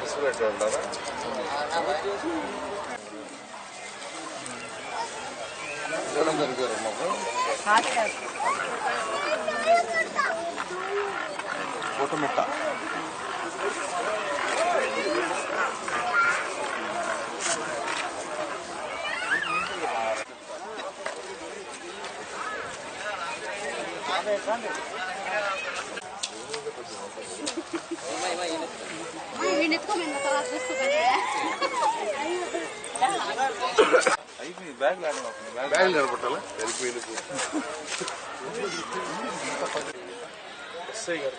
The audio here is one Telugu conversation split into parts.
పుస్తకం ఉంటారా? ఫోటో మెట్ట బ్యాగ్ నిలబట్టాలా వెళ్ళిపోయింది. ఎస్ఐ గారు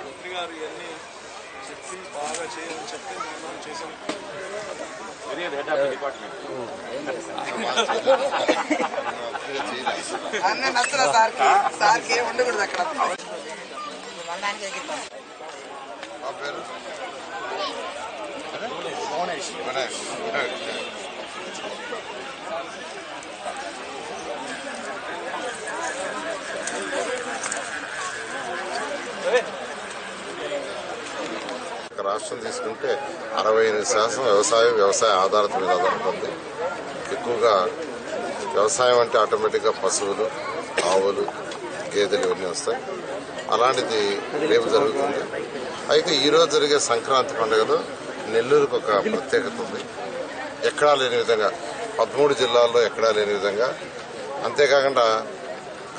మంత్రి గారు ఇవన్నీ చెప్పి బాగా చేయని చెప్పి నిర్మాణం చేశాం. సార్కి ఉండకూడదు అక్కడ. రాష్ట్రం తీసుకుంటే 68% వ్యవసాయ ఆధారిత మీద ఆధారపడుతుంది. ఎక్కువగా వ్యవసాయం అంటే ఆటోమేటిక్గా పశువులు, ఆవులు, గేదెలు ఇవన్నీ వస్తాయి. అలాంటిది రేపు జరుగుతుంది. అయితే ఈరోజు జరిగే సంక్రాంతి పండుగలో నెల్లూరుకు ఒక ప్రత్యేకత ఉంది. ఎక్కడా లేని విధంగా 13 జిల్లాల్లో ఎక్కడా లేని విధంగా, అంతేకాకుండా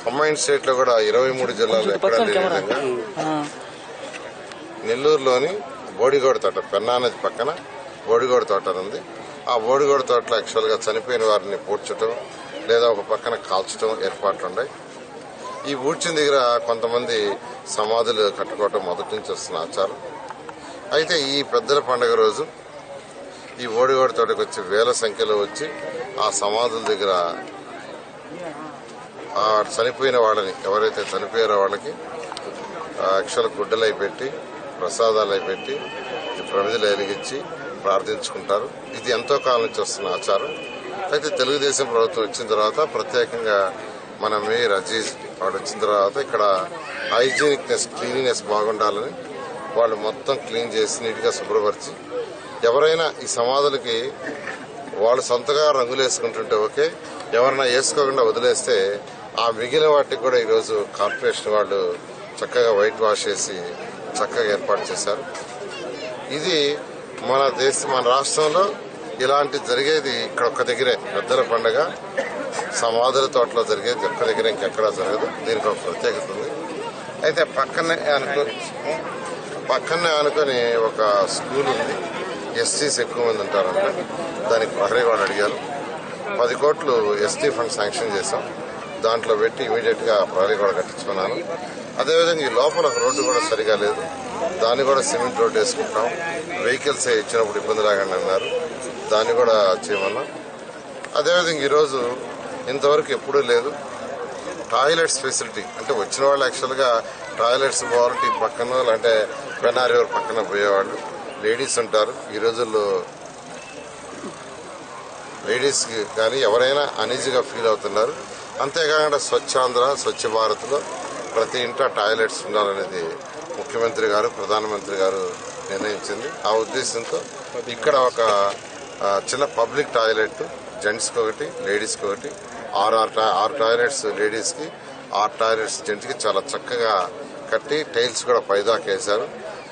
కంబైన్డ్ స్టేట్లో కూడా 23 జిల్లాల్లో ఎక్కడా లేని విధంగా నెల్లూరులోని బోడిగోడ తోట, పెన్నా నది పక్కన బోడిగోడ తోట ఉంది. ఆ బోడిగోడ తోటలో యాక్చువల్గా చనిపోయిన వారిని పూడ్చడం లేదా ఒక పక్కన కాల్చడం ఏర్పాట్లు ఉన్నాయి. ఈ పూడ్చిన దగ్గర కొంతమంది సమాధులు కట్టుకోవటం మొదటి నుంచి వస్తున్న ఆచారం. అయితే ఈ పెద్దల పండుగ రోజు ఈ బోడిగోడ తోటకు వచ్చి వేల సంఖ్యలో వచ్చి ఆ సమాధుల దగ్గర ఆ చనిపోయిన వాళ్ళని, ఎవరైతే చనిపోయారో వాళ్ళకి యాక్చువల్ గుడ్డలు అయి పెట్టి, ప్రసాదాలు అయి పెట్టి, ప్రమిదలు వెలిగించి ప్రార్థించుకుంటారు. ఇది ఎంతో కాలం నుంచి వస్తున్న ఆచారం. అయితే తెలుగుదేశం ప్రభుత్వం వచ్చిన తర్వాత ప్రత్యేకంగా మన మేయర్ అజీజ్ వాడు వచ్చిన తర్వాత ఇక్కడ హైజీనిక్నెస్, క్లీనినెస్ బాగుండాలని వాళ్ళు మొత్తం క్లీన్ చేసి నీట్గా శుభ్రపరిచి, ఎవరైనా ఈ సమాధులకి వాళ్ళు సొంతగా రంగులు వేసుకుంటుంటే ఓకే, ఎవరైనా వేసుకోకుండా వదిలేస్తే ఆ మిగిలిన వాటికి కూడా ఈరోజు కార్పొరేషన్ వాళ్ళు చక్కగా వైట్ వాష్ చేసి చక్కగా ఏర్పాటు చేశారు. ఇది మన రాష్ట్రంలో ఇలాంటి జరిగేది ఇక్కడ ఒక్క దగ్గరే. పెద్దల పండుగ సమాధుల తోటలో జరిగేది ఒక్క దగ్గర, ఇంకెక్కడా జరగదు. దీనికి ఒక ప్రత్యేకత ఉంది. అయితే పక్కనే అనుకుని ఒక స్కూల్ ఉంది. ఎస్టీస్ ఎక్కువ మంది ఉంటారంట. దానికి ప్రహరీ వాళ్ళు అడిగారు. 10 కోట్లు ఎస్టీ ఫండ్ శాంక్షన్ చేశాం. దాంట్లో పెట్టి ఇమీడియట్ గా ప్రహరీ కూడా కట్టించుకున్నాను. అదేవిధంగా ఈ లోపల రోడ్డు కూడా సరిగా లేదు. దాన్ని కూడా సిమెంట్ రోడ్డు వేసుకుంటాం. వెహికల్స్ ఇచ్చినప్పుడు ఇబ్బంది రాకండి అన్నారు. దాన్ని కూడా చేయమన్నాం. అదేవిధంగా ఈరోజు ఇంతవరకు ఎప్పుడూ లేదు టాయిలెట్స్ ఫెసిలిటీ. అంటే వచ్చిన వాళ్ళు యాక్చువల్గా టాయిలెట్స్ పోవాలంటే ఈ పక్కన, అంటే పెన్నా రివర్ పక్కన పోయేవాళ్ళు. లేడీస్ ఉంటారు. ఈ రోజుల్లో లేడీస్కి కానీ ఎవరైనా అనీజీగా ఫీల్ అవుతున్నారు. అంతేకాకుండా స్వచ్ఛాంధ్ర, స్వచ్ఛ భారత్లో ప్రతి ఇంట్లో టాయిలెట్స్ ఉండాలనేది ముఖ్యమంత్రి గారు, ప్రధానమంత్రి గారు నిర్ణయించింది. ఆ ఉద్దేశంతో ఇక్కడ ఒక చిన్న పబ్లిక్ టాయిలెట్ జెంట్స్కి ఒకటి, లేడీస్కి ఒకటి, 6 టాయిలెట్స్ లేడీస్కి, 6 టాయిలెట్స్ జెంట్స్కి చాలా చక్కగా కట్టి టైల్స్ కూడా పైదాకా వేశారు.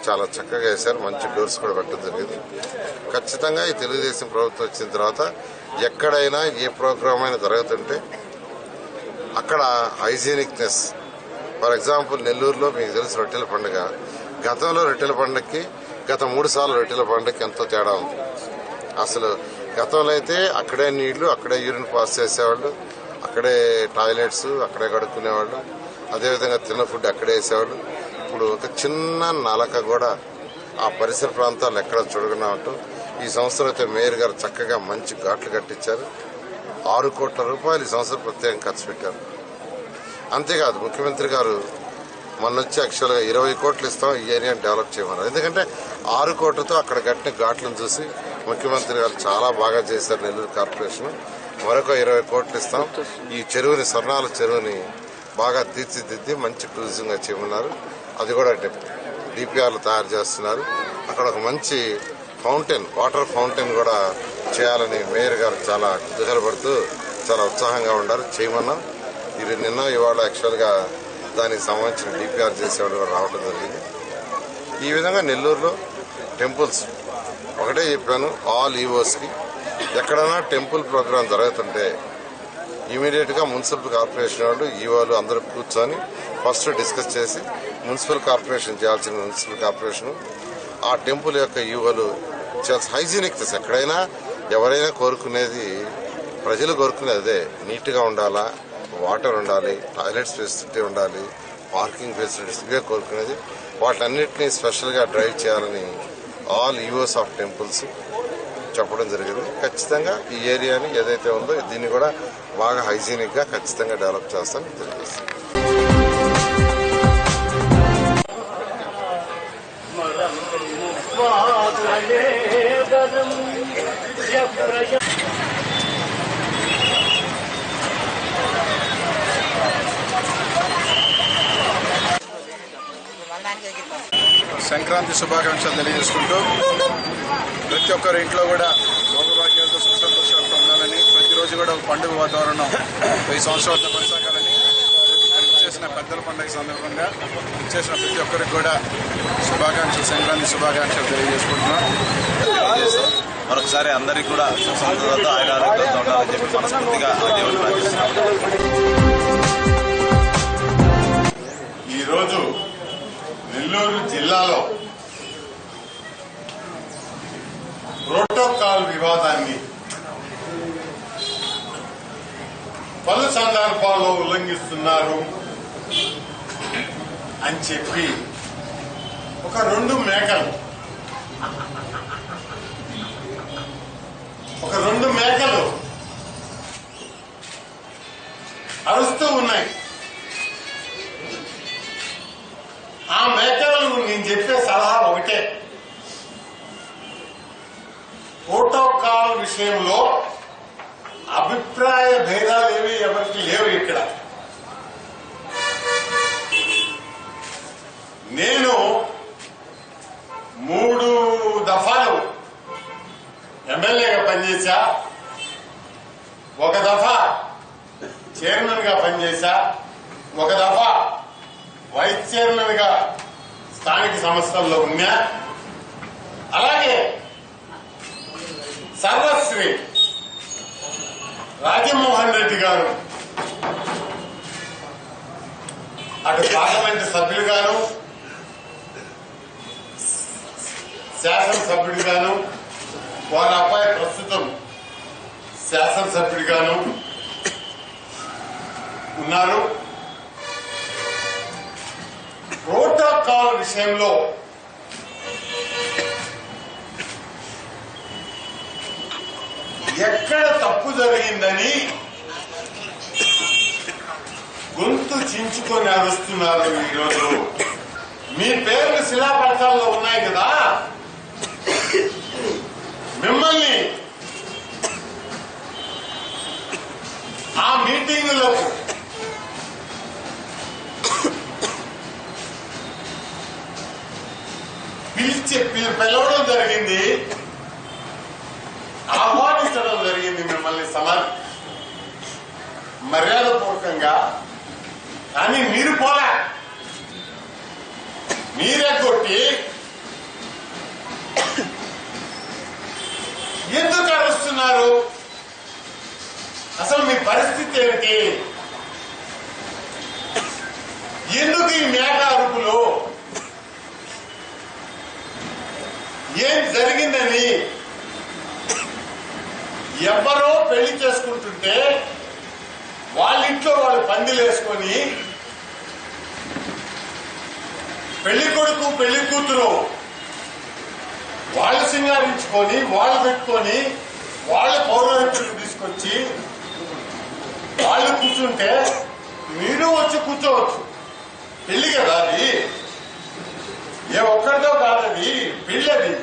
చాలా చక్కగా వేశారు. మంచి డోర్స్ కూడా పెట్టడం జరిగింది. ఖచ్చితంగా ఈ తెలుగుదేశం ప్రభుత్వం వచ్చిన తర్వాత ఎక్కడైనా ఏ ప్రోగ్రామ్ అయినా జరుగుతుంటే అక్కడ హైజీనిక్నెస్. ఫర్ ఎగ్జాంపుల్ నెల్లూరులో మీకు తెలుసు రొట్టెల పండుగ. గతంలో రొట్టెల పండుగకి గత 3 సార్లు రొట్టెల పండుగకి ఎంతో తేడా ఉంది. అసలు గతంలో అయితే అక్కడే నీళ్లు, అక్కడే యూరిన్ పాస్ చేసేవాళ్ళు, అక్కడే టాయిలెట్స్ అక్కడే కడుక్కునేవాళ్ళు, అదేవిధంగా తిన్న ఫుడ్ అక్కడే వేసేవాళ్ళు. ఇప్పుడు ఒక చిన్న నలక కూడా ఆ పరిసర ప్రాంతాలు ఎక్కడ చూడకుండా ఉంటాం. ఈ సంవత్సరం అయితే మేయర్ గారు చక్కగా మంచి ఘాట్లు కట్టించారు. 6 కోట్ల రూపాయలు ఈ సంవత్సరం ప్రత్యేకంగా ఖర్చు పెట్టారు. అంతేకాదు ముఖ్యమంత్రి గారు మొన్నొచ్చి యాక్చువల్గా 20 కోట్లు ఇస్తాం ఈ ఏరియాని డెవలప్ చేయమన్నారు. ఎందుకంటే 6 కోట్లతో అక్కడ కట్టిన ఘాట్లను చూసి ముఖ్యమంత్రి గారు చాలా బాగా చేశారు నెల్లూరు కార్పొరేషన్. మరొక 20 కోట్లు ఇస్తాం, ఈ చెరువుని స్వర్ణాల చెరువుని బాగా తీర్చిదిద్ది మంచి టూరిజంగా చేయమన్నారు. అది కూడా డిపిఆర్లు తయారు చేస్తున్నారు. అక్కడ ఒక మంచి ఫౌంటైన్, వాటర్ ఫౌంటైన్ కూడా చేయాలని మేయర్ గారు చాలా కుతూహలపడుతూ చాలా ఉత్సాహంగా ఉన్నారు. చేయమన్నాం. ఇది నిన్న ఇవాళ యాక్చువల్గా దానికి సంబంధించిన డిపిఆర్ చేసేవాళ్ళు కూడా రావడం జరిగింది. ఈ విధంగా నెల్లూరులో టెంపుల్స్ ఒకటే చెప్పాను, ఆల్ ఈవోస్కి ఎక్కడైనా టెంపుల్ ప్రోగ్రాం జరుగుతుంటే ఇమీడియట్ గా మున్సిపల్ కార్పొరేషన్ వాళ్ళు, ఈవోలు అందరూ కూర్చొని ఫస్ట్ డిస్కస్ చేసి మున్సిపల్ కార్పొరేషన్ చేయాల్సిన మున్సిపల్ కార్పొరేషన్, ఆ టెంపుల్ యొక్క ఈవోలు హైజీనిక్నెస్. ఎక్కడైనా ఎవరైనా కోరుకునేది, ప్రజలు కోరుకునేది అదే, నీట్గా ఉండాలా, వాటర్ ఉండాలి, టాయిలెట్స్ ఫెసిలిటీ ఉండాలి, పార్కింగ్ ఫెసిలిటీస్, ఇవే కోరుకునేది. వాటన్నిటినీ స్పెషల్గా డ్రైవ్ చేయాలని ఆల్ ఈవోస్ ఆఫ్ టెంపుల్స్ చెప్పడం జరిగింది. ఖచ్చితంగా ఈ ఏరియాని ఏదైతే ఉందో దీన్ని కూడా బాగా హైజీనిక్ గా ఖచ్చితంగా డెవలప్ చేస్తామని తెలియజేస్తాం. సంక్రాంతి శుభాకాంక్షలు తెలియజేసుకుంటూ ప్రతి ఒక్కరి ఇంట్లో కూడా భోగభాగ్యాలతో సుఖ సంతోషాలతో ఉండాలని, ప్రతిరోజు కూడా ఒక పండుగ వాతావరణం ఈ సంవత్సరాలతో కొనసాగాలని, ఇచ్చేసిన పెద్దల పండుగ సందర్భంగా ఇచ్చేసిన ప్రతి ఒక్కరికి కూడా శుభాకాంక్షలు, సంక్రాంతి శుభాకాంక్షలు తెలియజేసుకుంటున్నాం. మరొకసారి అందరికీ కూడా సుఖ సంతోషాలతో ఆయన ఆరోగ్యాలతో ఉండాలని చెప్పి మనస్ఫూర్తిగా దేవుని ప్రార్థిస్తున్నాం. ఈరోజు నెల్లూరు జిల్లాలో ప్రోటోకాల్ వివాదాన్ని పలు సందర్భాల్లో ఉల్లంఘిస్తున్నారు అని చెప్పి ఒక 2 మేకలు అరుస్తూ ఉన్నాయి. ఆ మేకలకు నేను చెప్పే సలహా ఒకటే, ప్రోటోకాల్ విషయంలో అభిప్రాయ భేదాలు ఏవి ఎవరికి లేవు. ఇక్కడ నేను 3 దఫాలు ఎమ్మెల్యేగా పనిచేశా, 1 దఫా చైర్మన్ గా పనిచేశా, 1 దఫా వైస్ చైర్మన్ గా స్థానిక సంస్థల్లో ఉన్నా. అలాగే సర్వశ్రీ రాజమోహన్ రెడ్డి గారు అటు పార్లమెంటు సభ్యులుగాను, శాసనసభ్యుడిగాను, వారి అబ్బాయి ప్రస్తుతం శాసనసభ్యుడిగాను ఉన్నారు. ప్రోటోకాల్ విషయంలో ఎక్కడ తప్పు జరిగిందని గొంతు చించుకొని అరుస్తున్నారు. ఈరోజు మీ పేర్లు శిలాపలకాల్లో ఉన్నాయి కదా, మిమ్మల్ని ఆ మీటింగులకు పిలవడం జరిగింది, ఆహ్వానించడం జరిగింది మిమ్మల్ని మర్యాదపూర్వకంగా. కానీ మీరు పోలా, మీరే కొట్టి ఎందుకు అరుస్తున్నారు? అసలు మీ పరిస్థితి ఏమిటి? ఎందుకు ఈ మేక అరుపులు? ఏం జరిగిందని ఎవరో పెళ్లి చేసుకుంటుంటే వాళ్ళ ఇంట్లో వాళ్ళు పందిలేసుకొని పెళ్లి కొడుకు పెళ్లి కూతురు వాళ్ళు సింగారించుకొని వాళ్ళు పెట్టుకొని వాళ్ళ పౌరోహితులకు తీసుకొచ్చి వాళ్ళు కూర్చుంటే మీరు వచ్చి కూర్చోవచ్చు. పెళ్లి కదా అది, ఏ ఒక్కరితో కాదది, పెళ్లి అది.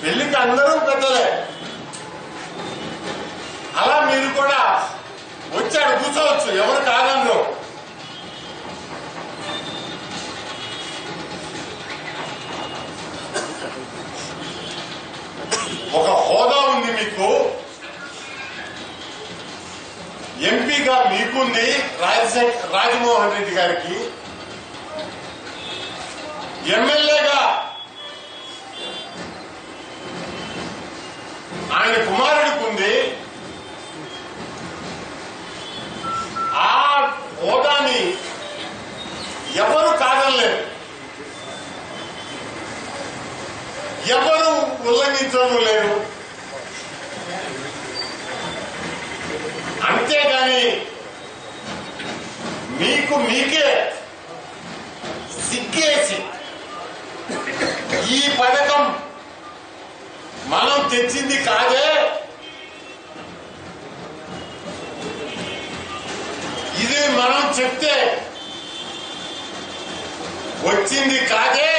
పెళ్లికి అందరూ పెద్దలే. అలా మీరు కూడా వచ్చాడు కూర్చోవచ్చు, ఎవరు కాదన్నారు. ఒక హోదా ఉంది మీకు, ఎంపీగా మీకుంది రాజమోహన్ రెడ్డి గారికి, ఎమ్మెల్యేగా ఆయన కుమారుడికి ఉంది. ఆ హోదాని ఎవరు కాదనలేరు, ఎవరు ఉల్లంఘించడం లేరు. అంతేగాని మీకు మీకే సిగ్గేసి ఈ పథకం మనం తెచ్చింది కాదే, ఇది మనం చెప్తే వచ్చింది కాదే,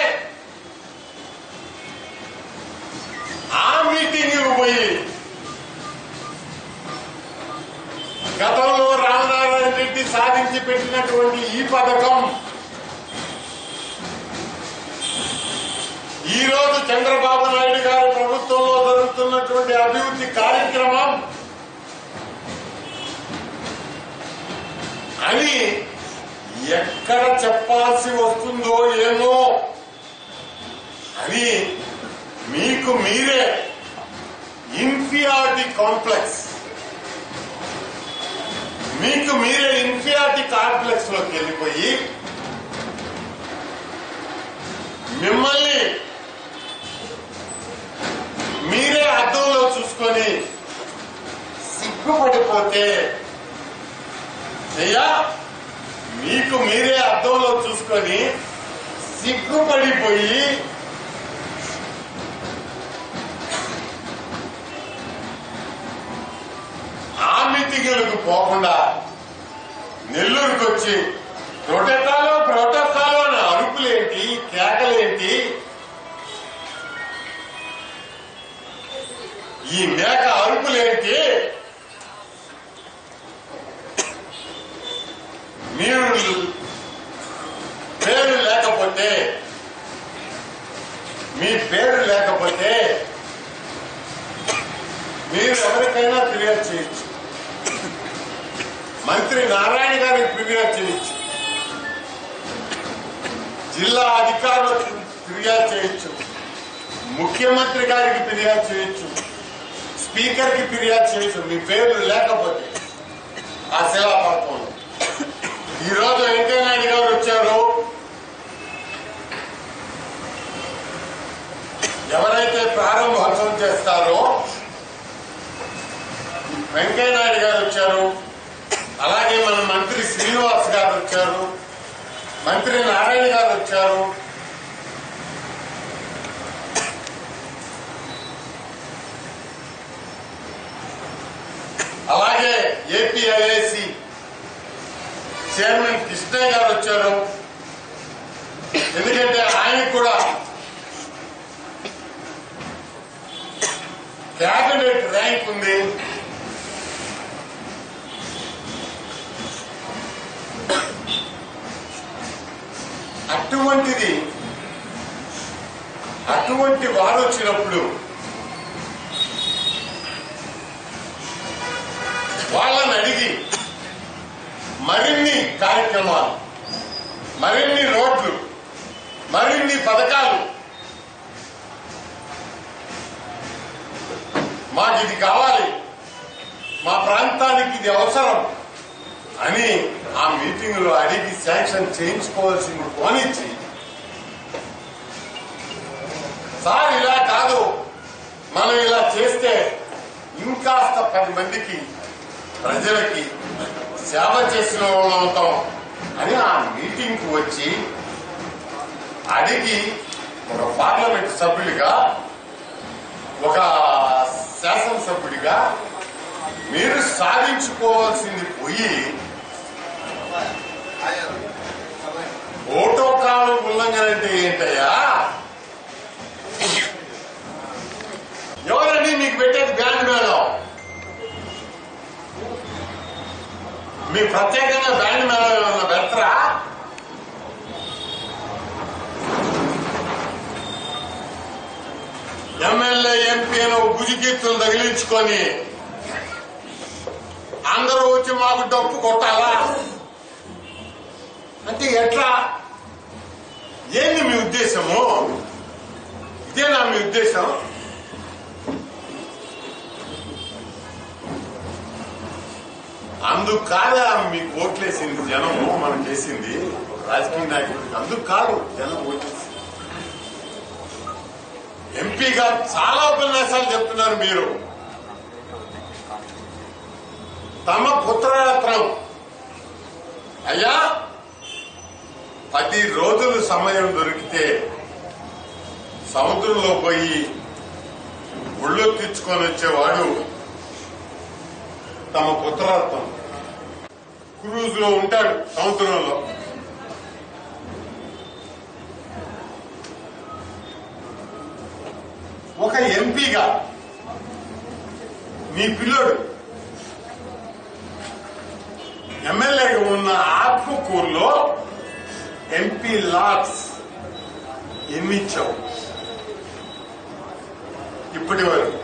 ఆ మీటింగ్ పోయి గతంలో రామనారాయణ రెడ్డి సాధించి పెట్టినటువంటి ఈ పథకం ఈ రోజు చంద్రబాబు నాయుడు గారి ప్రభుత్వంలో జరుగుతున్నటువంటి అభివృద్ధి కార్యక్రమం అని ఎక్కడ చెప్పాల్సి వస్తుందో ఏమో అని మీకు మీరే ఇన్ఫీరియారిటీ కాంప్లెక్స్, మీకు మీరే ఇన్ఫీరియారిటీ కాంప్లెక్స్ లోకి వెళ్ళిపోయి మిమ్మల్ని మీరే అద్దంలో చూసుకొని సిగ్గుపడిపోతే, అయ్యా మీకు మీరే అద్దంలో చూసుకొని సిగ్గుపడిపోయి ఆ మీటింగులకు పోకుండా నెల్లూరుకు వచ్చి ప్రోటోకాల్ అని అరుపులేంటి, కేకలేంటి, ఈ మేక అరుపులేంటి? మీరు పేరు లేకపోతే, మీ పేరు లేకపోతే మీరు ఎవరికైనా ఫిర్యాదు చేయొచ్చు, మంత్రి నారాయణ గారికి ఫిర్యాదు చేయొచ్చు, జిల్లా అధికారులకు ఫిర్యాదు చేయొచ్చు, ముఖ్యమంత్రి గారికి ఫిర్యాదు చేయొచ్చు, స్పీకర్ కి ఫిర్యాదు చేయొచ్చు, మీ పేర్లు లేకపోతే ఆ శిలాపథకంలో. ఈరోజు వెంకయ్యనాయుడు గారు వచ్చారు. ఎవరైతే ప్రారంభోత్సవం చేస్తారో వెంకయ్యనాయుడు గారు వచ్చారు, అలాగే మన మంత్రి శ్రీనివాస్ గారు వచ్చారు, మంత్రి నారాయణ గారు వచ్చారు. అలాగే ఏపీఐఐసి చైర్మన్ కృష్ణయ్య గారు వచ్చారు. ఎందుకంటే ఆయనకు కూడా క్యాబినెట్ ర్యాంక్ ఉంది. అటువంటి వారు వచ్చినప్పుడు వాళ్ళని అడిగి మరిన్ని కార్యక్రమాలు, మరిన్ని రోడ్లు, మరిన్ని పథకాలు, మాకు ఇది కావాలి, మా ప్రాంతానికి ఇది అవసరం అని ఆ మీటింగ్ లో అడిగి శాంక్షన్ చేయించుకోవాల్సింది పోనిచ్చి, సార్ ఇలా కాదు, మనం ఇలా చేస్తే ఇంకాస్త 10 మందికి ప్రజలకి సేవ చేసిన వాళ్ళం అవుతాం అని ఆ మీటింగ్ కు వచ్చి అడిగి ఒక పార్లమెంట్ సభ్యుడిగా, ఒక శాసనసభ్యుడిగా మీరు సాధించుకోవాల్సింది పోయి ప్రోటోకాల్ ఉల్లంఘన అంటే ఏంటయ్యా? ఎవరండి మీకు పెట్టేది బ్యాండ్ మేళం? మీ ప్రత్యేకంగా బ్యాండ్ మేళం ఏమన్నా పెడతారా? ఎమ్మెల్యే ఎంపీను గుజికీర్తులు తగిలించుకొని అందరూ వచ్చి మాకు డప్పు కొట్టాలా అంటే ఎట్లా? ఏంది మీ ఉద్దేశము? ఇదేనా మీ ఉద్దేశం? అందుకు కాదా మీకు ఓట్లేసింది జనము, మనం చేసింది రాజకీయ నాయకుడికి? అందుకు కాదు జనం ఓట్లేసింది. ఎంపీగా చాలా ఉపన్యాసాలు చెప్తున్నారు మీరు. తమ పుత్రరత్నం అయ్యా 10 రోజులు సమయం దొరికితే సముద్రంలో పోయి ఒళ్ళు తెచ్చుకొని వచ్చేవాడు తమ పుత్రరత్నం. క్రూజ్ లో ఉంటాడు సముద్రంలో. ఒక ఎంపీగా నీ పిల్లోడు ఎమ్మెల్యేగా ఉన్న ఆత్మకూరులో ఎంపీ లాట్స్ ఎన్నిచ్చావు ఇప్పటి వరకు?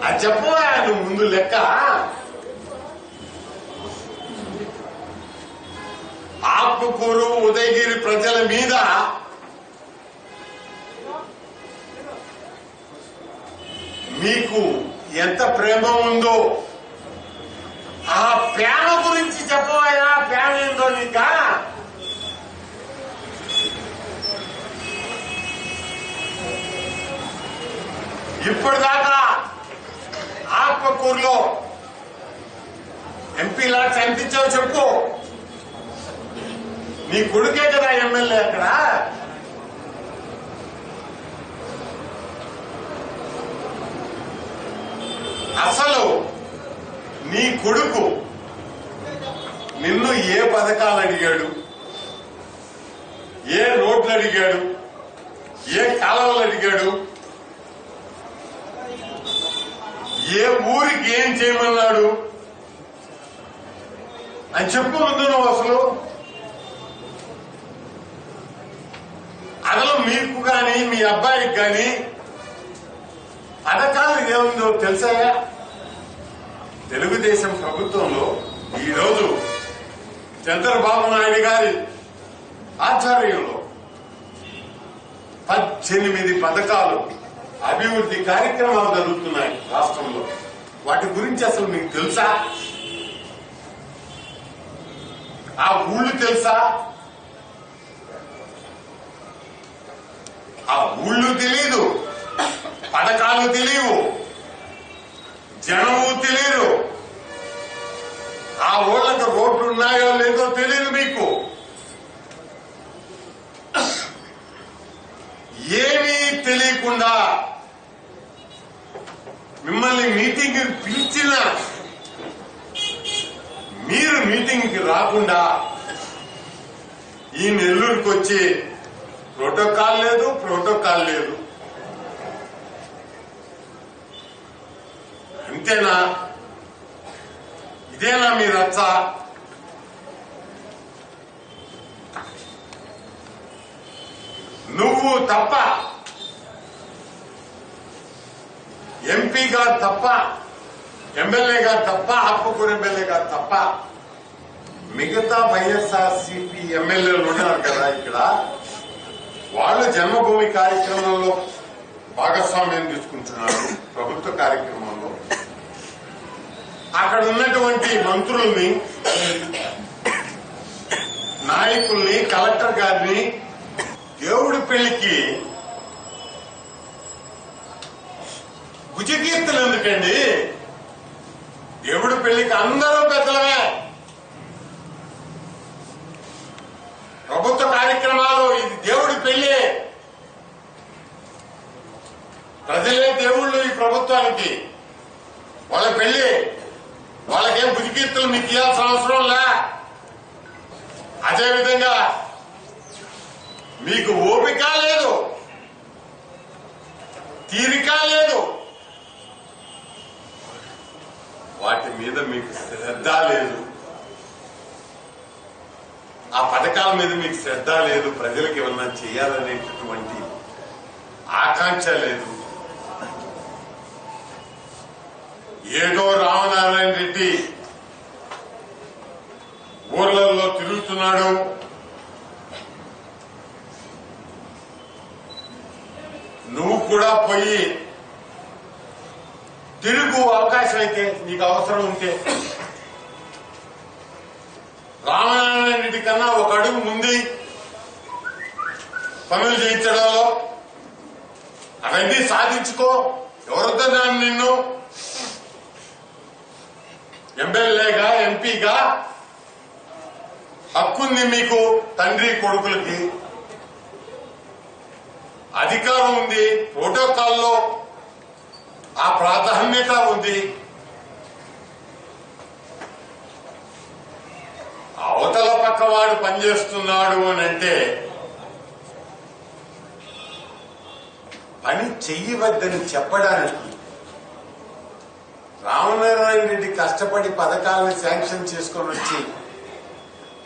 అది చెప్పవా నువ్వు ముందు లెక్క. ఆత్మకూరు ఉదయగిరి ప్రజల మీద మీకు ఎంత ప్రేమ ఉందో ఆ ప్రేమ గురించి చెప్పవా. ప్రేమ ఏందో నీక? ఇప్పటిదాకా ఆత్మకూరులో ఎంపీ లాట్స్ ఎంత ఇచ్చావు చెప్పు. నీ కొడుకే కదా ఎమ్మెల్యే అక్కడ. అసలు నీ కొడుకు నిన్ను ఏ పథకాలు అడిగాడు, ఏ రోడ్లు అడిగాడు, ఏ కాలువలు అడిగాడు, ఏ ఊరికి ఏం చేయమన్నాడు అని చెప్పు ముందు నువ్వు. అసలు మీకు గాని మీ అబ్బాయికి గాని పథకాలు ఏముందో తెలుసాయా? తెలుగుదేశం ప్రభుత్వంలో ఈరోజు చంద్రబాబు నాయుడు గారి ఆధ్వర్యంలో 18 పథకాలు, అభివృద్ధి కార్యక్రమాలు జరుగుతున్నాయి రాష్ట్రంలో. వాటి గురించి అసలు మీకు తెలుసా? ఆ ఊళ్ళు తెలుసా? ఆ ఊళ్ళు తెలీదు, పథకాలు తెలియవు, జనము తెలియదు. ఆ ఊళ్ళకి రోడ్లు ఉన్నాయో లేదో తెలియదు మీకు. ఏమీ తెలియకుండా మిమ్మల్ని మీటింగ్ పిలిచిన మీరు మీటింగ్ కి రాకుండా ఈ నెల్లూరుకి వచ్చి ప్రోటోకాల్ లేదు. అంతేనా? ఇదేనా మీ రచ్చ? నువ్వు తప్ప, ఎంపీ గారు తప్ప, ఎమ్మెల్యే గారు తప్ప, ఆత్మకూరు ఎమ్మెల్యే గారు తప్ప మిగతా వైఎస్ఆర్సీపీ ఎమ్మెల్యేలు ఉన్నారు కదా ఇక్కడ, వాళ్ళు జన్మభూమి కార్యక్రమంలో భాగస్వామ్యం తీసుకుంటున్నారు. ప్రభుత్వ కార్యక్రమంలో అక్కడ ఉన్నటువంటి మంత్రుల్ని, నాయకుల్ని, కలెక్టర్ గారిని దేవుడి పెళ్లికి భుజకీర్తులు ఎందుకండి? దేవుడి పెళ్లికి అందరూ పెద్దలమే. ప్రభుత్వ కార్యక్రమాలు ఇది దేవుడి పెళ్లి. ప్రజలే దేవుళ్ళు ఈ ప్రభుత్వానికి. వాళ్ళ పెళ్లి, వాళ్ళకేం భుజకీర్తులు మీకు ఇవ్వాల్సిన అవసరం లే. అదేవిధంగా మీకు ఓపిక లేదు, తీరిక లేదు, వాటి మీద మీకు శ్రద్ధ లేదు, ఆ పథకాల మీద మీకు శ్రద్ధ లేదు, ప్రజలకు ఏమన్నా చేయాలనేటటువంటి ఆకాంక్ష లేదు. ఏదో రామనారాయణ రెడ్డి ఊర్లలో తిరుగుతున్నాడు, నువ్వు కూడా పోయి తిరుగు అవకాశం అయితే, నీకు అవసరం ఉంటే. రామనారాయణ రెడ్డి కన్నా ఒక అడుగు ముందు పనులు చేయించడంలో అవన్నీ సాధించుకో. ఎవరొద్దన్నాను నిన్ను? ఎమ్మెల్యేగా, ఎంపీగా హక్కుంది మీకు. తండ్రి కొడుకులకి అధికారం ఉంది, ప్రోటోకాల్లో ఆ ప్రాధాన్యత ఉంది. అవతల పక్కవాడు పనిచేస్తున్నాడు అని అంటే పని చెయ్యవద్దని చెప్పడానికి రామనారాయణ రెడ్డి కష్టపడి పథకాలను శాంక్షన్ చేసుకొని వచ్చి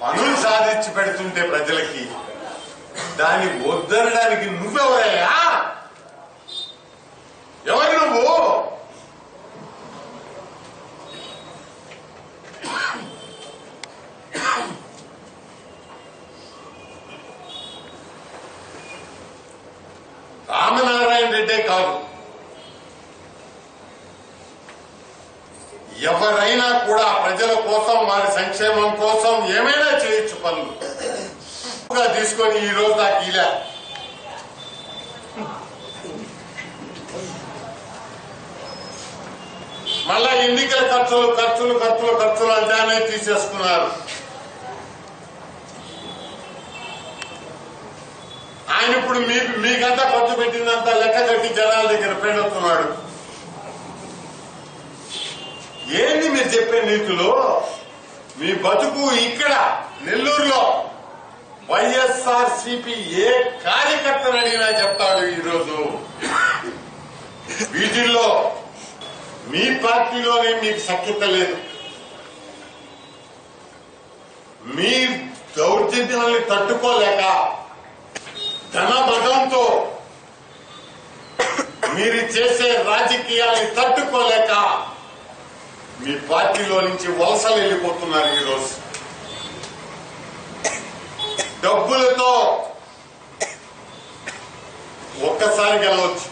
పనులు సాధించి పెడుతుంటే ప్రజలకి దాన్ని వద్దనడానికి నువ్వెవరయ్యా? ఎవరు నువ్వు? రామనారాయణ రెడ్డే కాదు, ఎవరైనా కూడా ప్రజల కోసం, వారి సంక్షేమం కోసం ఏమైనా చేయొచ్చు పనులు. తీసుకొని ఈ రోజు నాకు ఇలా మళ్ళా ఎన్నికల ఖర్చులు అంటానే తీసేసుకున్నారు. ఆయన ఇప్పుడు మీకంతా ఖర్చు పెట్టిందంతా లెక్క కట్టి జనాల దగ్గర పెడుతున్నాడు. ఏంది మీరు చెప్పే నీతులు? మీ బతుకు ఇక్కడ నెల్లూరులో వైఎస్ఆర్సీపీ ఏ కార్యకర్తను అడిగినా చెప్తాడు. ఈరోజు వీటిల్లో మీ పార్టీలోనే మీకు సఖ్యత లేదు. మీ దౌర్జన్యాన్ని తట్టుకోలేక, ధన మదంతో మీరు చేసే రాజకీయాన్ని తట్టుకోలేక మీ పార్టీలో నుంచి వలసలు వెళ్ళిపోతున్నారు. ఈరోజు డబ్బులతో ఒక్కసారి గెలవచ్చు.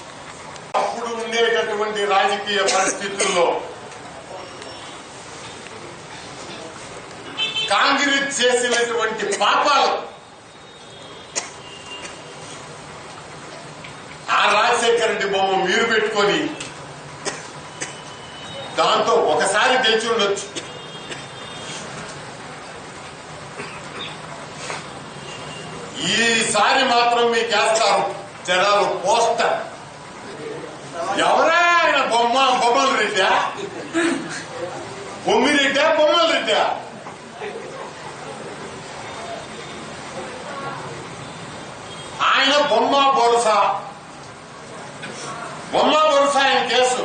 అప్పుడు ఉండేటటువంటి రాజకీయ పరిస్థితుల్లో కాంగ్రెస్ చేసినటువంటి పాపాలు ఆ రాజశేఖర రెడ్డి బొమ్మ మీరు పెట్టుకొని దాంతో ఒకసారి గెలిచి ఉండొచ్చు. ఈసారి మాత్రం మీకు వేస్తారు జనాలు పోస్టర్. ఎవరా ఆయన? బొమ్మల రెడ్డా? బొమ్మిరెడ్డా? బొమ్మల రెడ్డా? ఆయన బొమ్మ బొరుస ఆయన కేసు.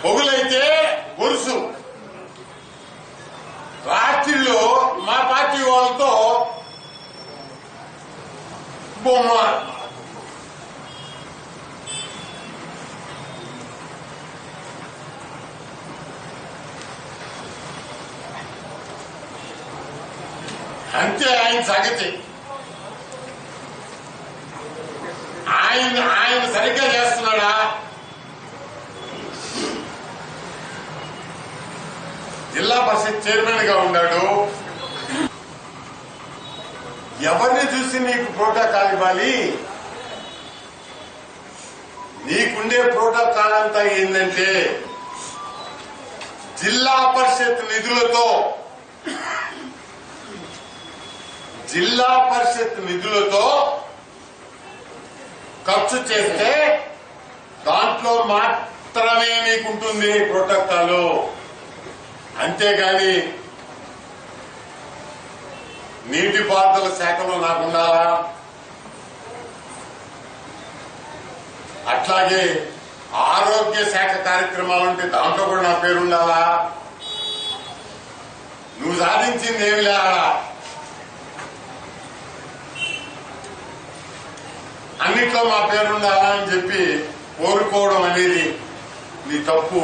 పొగులైతే బొరుసు. రాత్రిలో మా పార్టీ వాళ్ళతో బొమ్మ. అంతే ఆయన సంగతి. ఆయన సరిగ్గా చేస్తున్నాడా? జిల్లా పరిషత్ చైర్మన్ గా ఉన్నాడు. ఎవరిని చూసి నీకు ప్రోటోకాల్ ఇవ్వాలి? నీకుండే ప్రోటోకాల్ అంతా ఏంటంటే జిల్లా పరిషత్ నిధులతో ఖర్చు చేస్తే దాంట్లో మాత్రమే నీకుంటుంది ప్రోటోకాల్. అంతేగాని నీటిపారుదల శాఖలో నాకుండాలా, అట్లాగే ఆరోగ్య శాఖ కార్యక్రమాలు ఉంటే దాంట్లో కూడా నా పేరుండాలా? నువ్వు సాధించింది ఏమి లేదా? అన్నిట్లో మా పేరుండాలా అని చెప్పి కోరుకోవడం అనేది నీ తప్పు.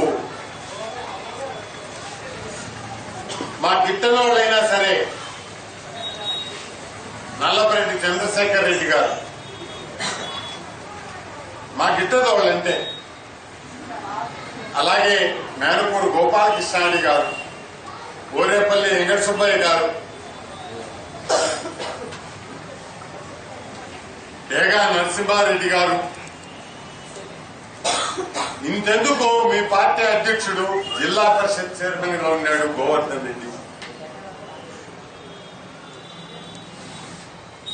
మా గిట్టనోళ్ళైనా సరే నల్లపరెడ్డి చంద్రశేఖర్ రెడ్డి గారు మా గిట్టదోళ్ళంటే, అలాగే మేనపూడి గోపాలకృష్ణారెడ్డి గారు, ఓరేపల్లి వెంకట సుబ్బయ్య గారు, డేగా నరసింహారెడ్డి గారు, ఇంతెందుకు మీ పార్టీ అధ్యక్షుడు జిల్లా పరిషత్ చైర్మన్ గా ఉన్నాడు గోవర్ధన్ రెడ్డి.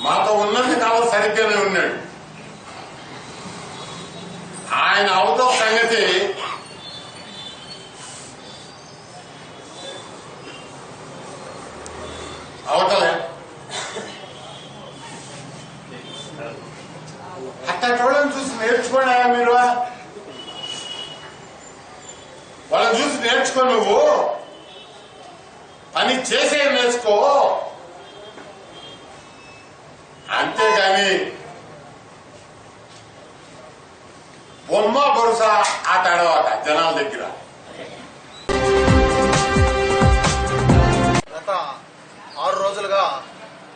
మాతో ఉన్నంత కాలం సరిగ్గానే ఉన్నాడు. ఆయన అవతో సంగతి అవతలే. అట్టోళ్ళని చూసి నేర్చుకోడా మీరు? వాళ్ళని చూసి నేర్చుకో, నువ్వు పని చేసే నేర్చుకో. అంతేగాని బొమ్మ భరోసా ఆట ఆడవాట జనాల దగ్గర. గత 6 రోజులుగా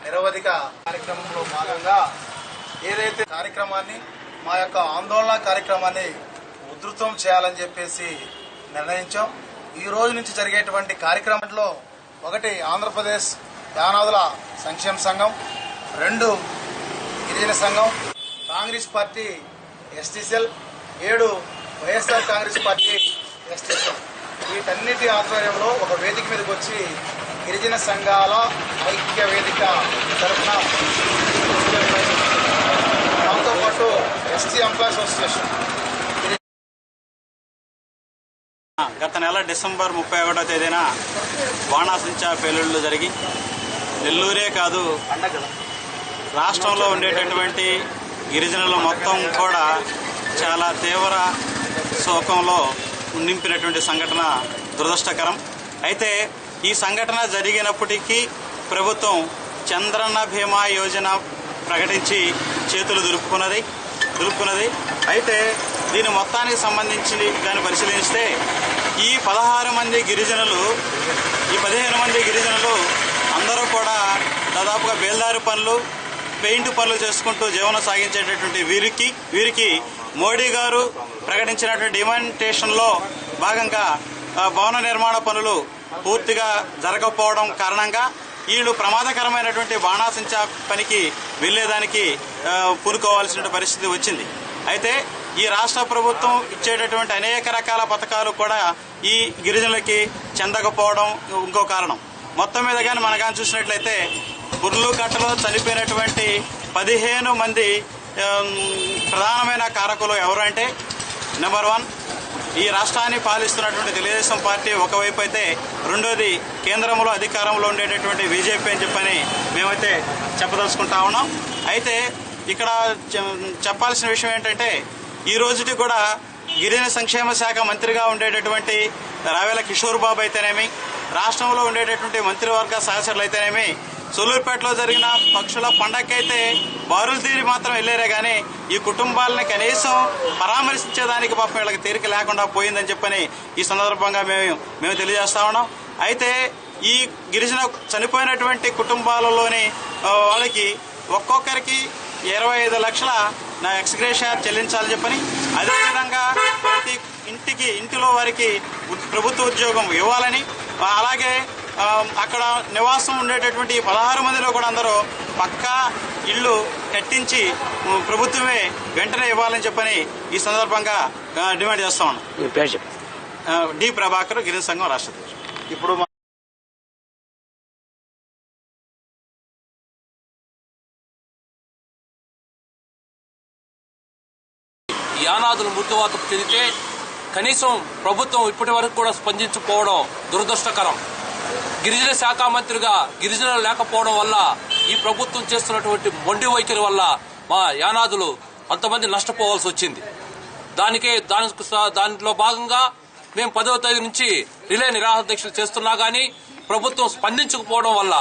నిరవధిక కార్యక్రమంలో భాగంగా ఏదైతే కార్యక్రమాన్ని మా యొక్క ఆందోళన కార్యక్రమాన్ని ఉధృతం చేయాలని చెప్పేసి నిర్ణయించాం. ఈ రోజు నుంచి జరిగేటువంటి కార్యక్రమంలో 1 ఆంధ్రప్రదేశ్ యానాదుల సంక్షేమ సంఘం, 2 గిరిజన సంఘం, Congress party ST cell, 7 YSR Congress party ST cell, వీటన్నిటి ఆధ్వర్యంలో ఒక వేదిక మీదకి వచ్చి గిరిజన సంఘాల ఐక్య వేదిక తరఫున దాంతో పాటు ఎస్టీ ఎంప్లాయీస్ అసోసియేషన్ గత నెల డిసెంబర్ 31వ తేదీన బాణాసంచా పేలుళ్లు జరిగి నెల్లూరే కాదు రాష్ట్రంలో ఉండేటటువంటి గిరిజనులు మొత్తం కూడా చాలా తీవ్ర శోకంలో నింపినటువంటి సంఘటన దురదృష్టకరం. అయితే ఈ సంఘటన జరిగినప్పటికీ ప్రభుత్వం చంద్రన్న బీమా యోజన ప్రకటించి చేతులు దులుపుకున్నది. అయితే దీని మొత్తానికి సంబంధించి దాన్ని పరిశీలిస్తే ఈ 15 మంది గిరిజనులు అందరూ కూడా దాదాపుగా బేల్దారి పనులు, పెయింట్ పనులు చేసుకుంటూ జీవనం సాగించేటటువంటి వీరికి మోడీ గారు ప్రకటించినటువంటి డిమానిటేషన్లో భాగంగా భవన నిర్మాణ పనులు పూర్తిగా జరగకపోవడం కారణంగా వీళ్ళు ప్రమాదకరమైనటువంటి బాణాసంచా పనికి వెళ్లేదానికి పూనుకోవాల్సిన పరిస్థితి వచ్చింది. అయితే ఈ రాష్ట్ర ప్రభుత్వం ఇచ్చేటటువంటి అనేక రకాల పథకాలు కూడా ఈ గిరిజనులకి చెందకపోవడం ఇంకో కారణం. మొత్తం మీద కానీ మనం చూసినట్లయితే బుర్లుకట్టలో చనిపోయినటువంటి 15 మంది ప్రధానమైన కారకులు ఎవరు అంటే, నెంబర్ 1 ఈ రాష్ట్రాన్ని పాలిస్తున్నటువంటి తెలుగుదేశం పార్టీ ఒకవైపు అయితే, రెండోది కేంద్రంలో అధికారంలో ఉండేటటువంటి బీజేపీ అని చెప్పని మేమైతే చెప్పదలుచుకుంటా ఉన్నాం. అయితే ఇక్కడ చెప్పాల్సిన విషయం ఏంటంటే, ఈ రోజుకి కూడా గిరిజన సంక్షేమ శాఖ మంత్రిగా ఉండేటటువంటి రావేల కిషోర్ బాబు అయితేనేమి, రాష్ట్రంలో ఉండేటటువంటి మంత్రివర్గ సహచరులు అయితేనేమి, సూలూరుపేటలో జరిగిన పక్షుల పండగకైతే బారులు తీరి మాత్రం వెళ్లారే గానీ ఈ కుటుంబాలని కనీసం పరామర్శించేదానికి పాపం వీళ్ళకి తీరిక లేకుండా పోయిందని చెప్పని ఈ సందర్భంగా మేము తెలియజేస్తా ఉన్నాం. అయితే ఈ గిరిజన చనిపోయినటువంటి కుటుంబాలలోని వాళ్ళకి ఒక్కొక్కరికి 25 లక్షల నా ఎక్స్గ్రేషియా చెల్లించాలని చెప్పని, అదేవిధంగా ప్రతి ఇంటిలో వారికి ప్రభుత్వ ఉద్యోగం ఇవ్వాలని, అలాగే అక్కడ నివాసం ఉండేటటువంటి 16 మందిలో కూడా అందరూ పక్కా ఇళ్ళు కట్టించి ప్రభుత్వమే వెంటనే ఇవ్వాలని చెప్పని ఈ సందర్భంగా డిమాండ్ చేస్తా ఉన్నాం. డి ప్రభాకర్, గిరిజన సంఘం రాష్ట్ర అధ్యక్షుడు. ఇప్పుడు యానాదులు మృత్యువాత చెందితే కనీసం ప్రభుత్వం ఇప్పటి వరకు కూడా స్పందించకపోవడం దురదృష్టకరం. గిరిజన శాఖ మంత్రిగా గిరిజనులు లేకపోవడం వల్ల ఈ ప్రభుత్వం చేస్తున్నటువంటి మొండి వైఖరి వల్ల మా యానాదులు కొంతమంది నష్టపోవాల్సి వచ్చింది. దాంట్లో భాగంగా మేము 10వ తేదీ నుంచి రిలే నిరాహార దీక్షలు చేస్తున్నా గానీ ప్రభుత్వం స్పందించకపోవడం వల్ల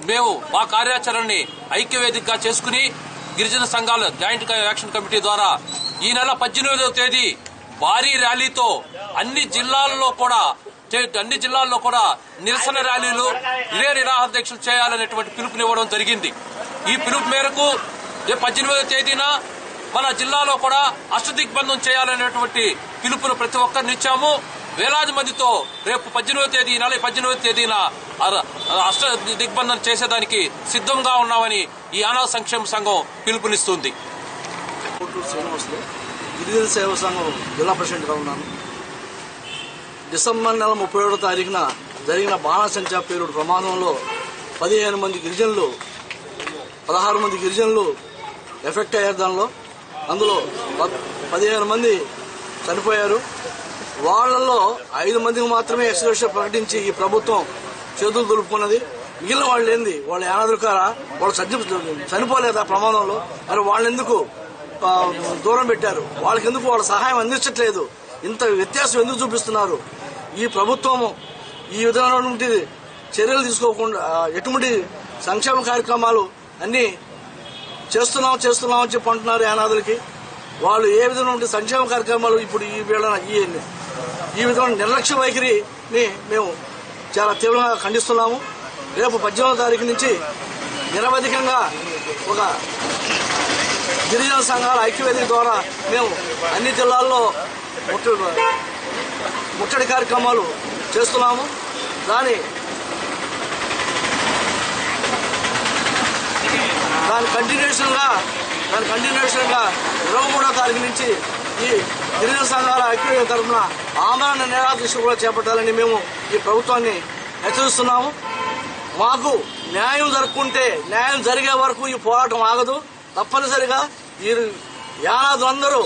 మేము మా కార్యాచరణని ఐక్యవేదికగా చేసుకుని గిరిజన సంఘాల జాయింట్ యాక్షన్ కమిటీ ద్వారా ఈ నెల 18వ తేదీ భారీ ర్యాలీతో అన్ని జిల్లాల్లో కూడా నిరసన ర్యాలీలు, రిలే నిరాహార దీక్షలు చేయాలనేటువంటి పిలుపునివ్వడం జరిగింది. ఈ పిలుపు మేరకు 18వ తేదీన మన జిల్లాలో కూడా అష్టదిగ్బంధం చేయాలనేటువంటి పిలుపును ప్రతి ఒక్కరినిచ్చాము. వేలాది మందితో రేపు 18వ తేదీన అష్ట దిగ్బంధం చేసేదానికి సిద్ధంగా ఉన్నామని ఈ యానాదు సంక్షేమ సంఘం పిలుపునిస్తుంది. గిరిజన సేవా సంఘం జిల్లా ప్రెసిడెంట్గా ఉన్నాను. డిసెంబర్ నెల 31వ తారీఖున జరిగిన బాణాసంచా పేలుడు ప్రమాదంలో 15 మంది గిరిజనులు 16 మంది గిరిజనులు ఎఫెక్ట్ అయ్యారు. అందులో 15 మంది చనిపోయారు. వాళ్లలో 5 మందికి మాత్రమే ఎక్స్గ్రేషియా ప్రకటించి ఈ ప్రభుత్వం చేతులు దులుపుకున్నది. మిగిలిన వాళ్ళు ఏంది, వాళ్ళ యానాదులకారా, వాళ్ళు చనిపోలేదా ప్రమాదంలో? మరి వాళ్ళెందుకు దూరం పెట్టారు? వాళ్ళకెందుకు వాళ్ళ సహాయం అందించట్లేదు? ఇంత వ్యత్యాసం ఎందుకు చూపిస్తున్నారు? ఈ ప్రభుత్వము ఈ విధమైనటువంటి చర్యలు తీసుకోకుండా ఎటువంటి సంక్షేమ కార్యక్రమాలు అన్ని చేస్తున్నాం అని చెప్పి అంటున్నారు యానాదులకి. వాళ్ళు ఏ విధమైన సంక్షేమ కార్యక్రమాలు ఇప్పుడు ఈ విధమైన నిర్లక్ష్య వైఖరిని మేము చాలా తీవ్రంగా ఖండిస్తున్నాము. రేపు 18వ తారీఖు నుంచి నిరవధికంగా ఒక గిరిజన సంఘాల ఐక్యవేదిక ద్వారా మేము అన్ని జిల్లాల్లో ముట్టడి కార్యక్రమాలు చేస్తున్నాము. దాని కంటిన్యూషన్ గా 23వ తారీఖు నుంచి ఈ గిరిజన సంఘాల ఐక్యవేదిక తరఫున ఆందోళన నిరాహార దీక్ష కూడా చేపట్టాలని మేము ఈ ప్రభుత్వాన్ని హెచ్చరిస్తున్నాము. మాకు న్యాయం జరుపుకుంటే న్యాయం జరిగే వరకు ఈ పోరాటం ఆగదు. తప్పనిసరిగా ఈ యానాదులందరూ,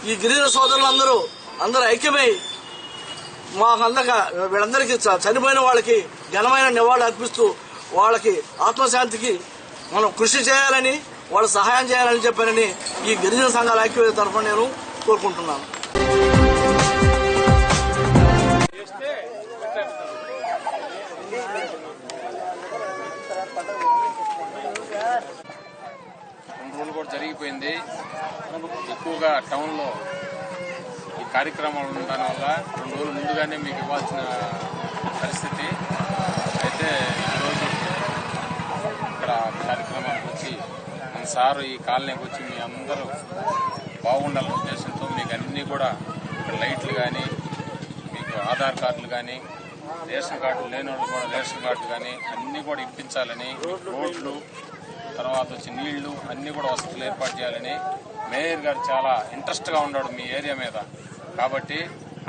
ఈ గిరిజన సోదరులందరూ ఐక్యమై వీళ్ళందరికీ చనిపోయిన వాళ్ళకి ఘనమైన నివాళులు అర్పిస్తూ వాళ్ళకి ఆత్మశాంతికి మనం కృషి చేయాలని, వాళ్ళ సహాయం చేయాలని చెప్పానని ఈ గిరిజన సంఘాల ఐక్యవేదిక తరఫున నేను కోరుకుంటున్నాను. రోజులు కూడా జరిగిపోయింది. ఎక్కువగా టౌన్లో ఈ కార్యక్రమాలు ఉండడం వల్ల 2 రోజులు ముందుగానే మీకు ఇవ్వాల్సిన పరిస్థితి. అయితే ఈరోజు ఇక్కడ కార్యక్రమానికి వచ్చి మన సారు ఈ కాలనీకి వచ్చి మీ అందరూ బాగుండాలనే ఉద్దేశంతో మీకు అన్నీ కూడా ఇక్కడ లైట్లు కానీ, మీకు ఆధార్ కార్డులు కానీ, రేషన్ కార్డులు లేని వాళ్ళు కూడా రేషన్ కార్డులు కానీ అన్నీ కూడా ఇప్పించాలని, రోడ్లు తర్వాత వచ్చి నీళ్లు అన్నీ కూడా వసతులు ఏర్పాటు చేయాలని మేయర్ గారు చాలా ఇంట్రెస్ట్గా ఉన్నాడు మీ ఏరియా మీద. కాబట్టి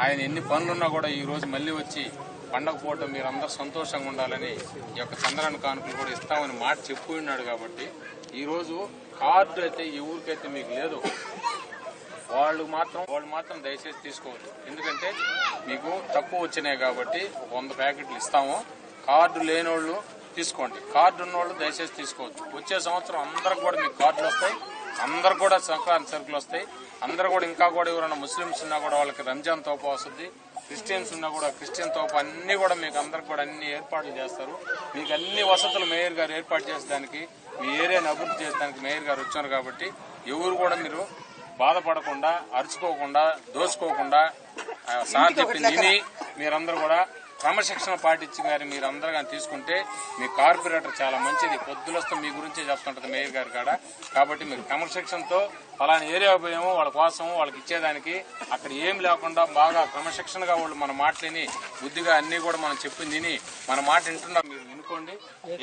ఆయన ఎన్ని పనులున్నా కూడా ఈరోజు మళ్ళీ వచ్చి పండగ పూట మీరందరూ సంతోషంగా ఉండాలని ఈ యొక్క చంద్రాన్ని కానుకలు కూడా ఇస్తామని మాట చెప్పి ఉన్నాడు. కాబట్టి ఈరోజు కార్డు అయితే ఎవరికైతే మీకు లేదు వాళ్ళు మాత్రం దయచేసి తీసుకోవచ్చు. ఎందుకంటే మీకు తక్కువ వచ్చినాయి కాబట్టి 100 ప్యాకెట్లు ఇస్తాము. కార్డు లేనోళ్ళు తీసుకోండి, కార్డు ఉన్నోళ్ళు దయచేసి తీసుకోవచ్చు. వచ్చే సంవత్సరం అందరికి కూడా మీకు కార్డులు వస్తాయి, అందరికి కూడా సంక్రాంతి సరుకులు వస్తాయి. అందరు కూడా ఇంకా కూడా ఎవరైనా ముస్లిమ్స్ ఉన్నా కూడా వాళ్ళకి రంజాన్ తోప వస్తుంది, క్రిస్టియన్స్ ఉన్నా కూడా క్రిస్టియన్ తోప అన్ని కూడా మీకు అందరికి కూడా అన్ని ఏర్పాట్లు చేస్తారు. మీకు అన్ని వసతులు మేయర్ గారు ఏర్పాటు చేసేదానికి, మీ ఏరియాని అభివృద్ధి చేసేదానికి మేయర్ గారు వచ్చారు. కాబట్టి ఎవరు కూడా మీరు బాధపడకుండా, అరుచుకోకుండా, దోచుకోకుండా సార్ చెప్పింది విని మీరందరూ కూడా క్రమశిక్షణ పాటించి కానీ మీరు అందరూ కానీ తీసుకుంటే మీ కార్పొరేటర్ చాలా మంచిది. పొద్దులొస్తే మీ గురించే చెప్తుంటది మేయర్ గారి కాడ. కాబట్టి మీరు క్రమశిక్షణతో ఫలానా ఏరియా పోయామో వాళ్ళ కోసం వాళ్ళకి ఇచ్చేదానికి అక్కడ ఏం లేకుండా బాగా క్రమశిక్షణగా వాళ్ళు మన మాటలని బుద్ధిగా అన్ని కూడా మనం చెప్పింది విని మన మాట వింటున్నా మీరు వినుకోండి.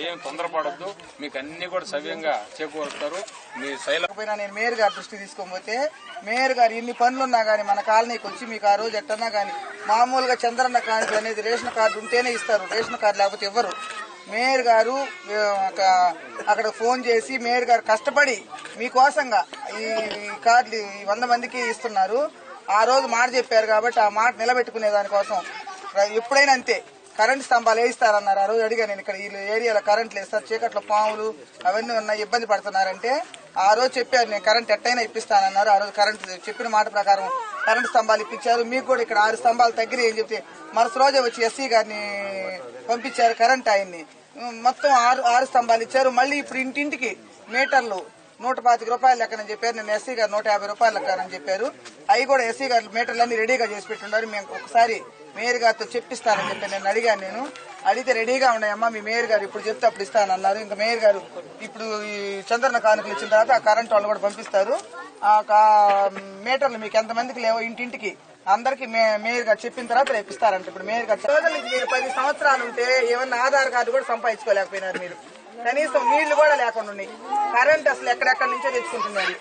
ఏం తొందరపడద్దు, మీకు అన్ని కూడా సవ్యంగా చేకూరుస్తారు. మీ శైలపోయినా నేను మేయర్ గారి దృష్టి తీసుకోకపోతే మేయర్ గారు ఎన్ని పనులున్నా కానీ మన కాలనీకి వచ్చి మీకు ఆ రోజు ఎట్టన్నా కానీ మామూలుగా చంద్రన్న కానుక అనేది రేషన్ కార్డు ఉంటేనే ఇస్తారు, రేషన్ కార్డు లేకపోతే ఇవ్వరు. మేయర్ గారు అక్కడ ఫోన్ చేసి మేయర్ గారు కష్టపడి మీకోసంగా ఈ కార్డులు 100 మందికి ఇస్తున్నారు. ఆ రోజు మాట చెప్పారు కాబట్టి ఆ మాట నిలబెట్టుకునే దానికోసం ఎప్పుడైనా అంతే. కరెంట్ స్తంభాలు వేయిస్తారన్నారు. ఆ రోజు అడిగా నేను, ఇక్కడ ఈ ఏరియాలో కరెంట్లు వేస్తారు, చీకట్లో పాములు అవన్నీ ఉన్నాయి, ఇబ్బంది పడుతున్నారంటే ఆ రోజు చెప్పారు నేను కరెంట్ ఎట్టయినా ఇప్పిస్తానన్నారు. ఆ రోజు కరెంట్ చెప్పిన మాట ప్రకారం కరెంట్ స్తంభాలు ఇప్పించారు. మీకు కూడా ఇక్కడ 6 స్తంభాలు దగ్గర ఏం చెప్తే మరుసటి రోజే వచ్చి ఎస్సీ గారిని పంపించారు, కరెంట్ ఆయన్ని మొత్తం 6 స్తంభాలు ఇచ్చారు. మళ్ళీ ఇప్పుడు ఇంటింటికి మీటర్లు 125 రూపాయలు లెక్కనని చెప్పారు. నేను ఎస్సీ గారు 150 రూపాయలు లెక్కనని చెప్పారు. అవి కూడా ఎస్సీ గారు మీటర్లన్నీ రెడీగా చేసి పెట్టున్నారు. మేము ఒకసారి మేయర్ గారితో చెప్పిస్తానని చెప్పి నేను అడిగాను. నేను అడిగితే రెడీగా ఉన్నాయమ్మా మీ మేయర్ గారు ఇప్పుడు చెప్తే అప్పుడు ఇస్తానన్నారు. ఇంకా మేయర్ గారు ఇప్పుడు ఈ చంద్రన్న కానుకలు ఇచ్చిన తర్వాత ఆ కరెంట్ వాళ్ళు కూడా పంపిస్తారు. ఆ మీటర్లు మీకు ఎంతమందికి లేవో ఇంటింటికి అందరికి మేయర్ గారు చెప్పిన తర్వాత రేపు ఇస్తారంట. ఇప్పుడు మేయర్ గారు రోజుల నుంచి మీరు 10 సంవత్సరాలు ఉంటే ఏమన్నా ఆధార్ కార్డు కూడా సంపాదించుకోలేకపోయినారు మీరు. కనీసం నీళ్లు కూడా లేకుండా ఉన్నాయి. కరెంట్ అసలు ఎక్కడెక్కడి నుంచో తెచ్చుకుంటున్నారు.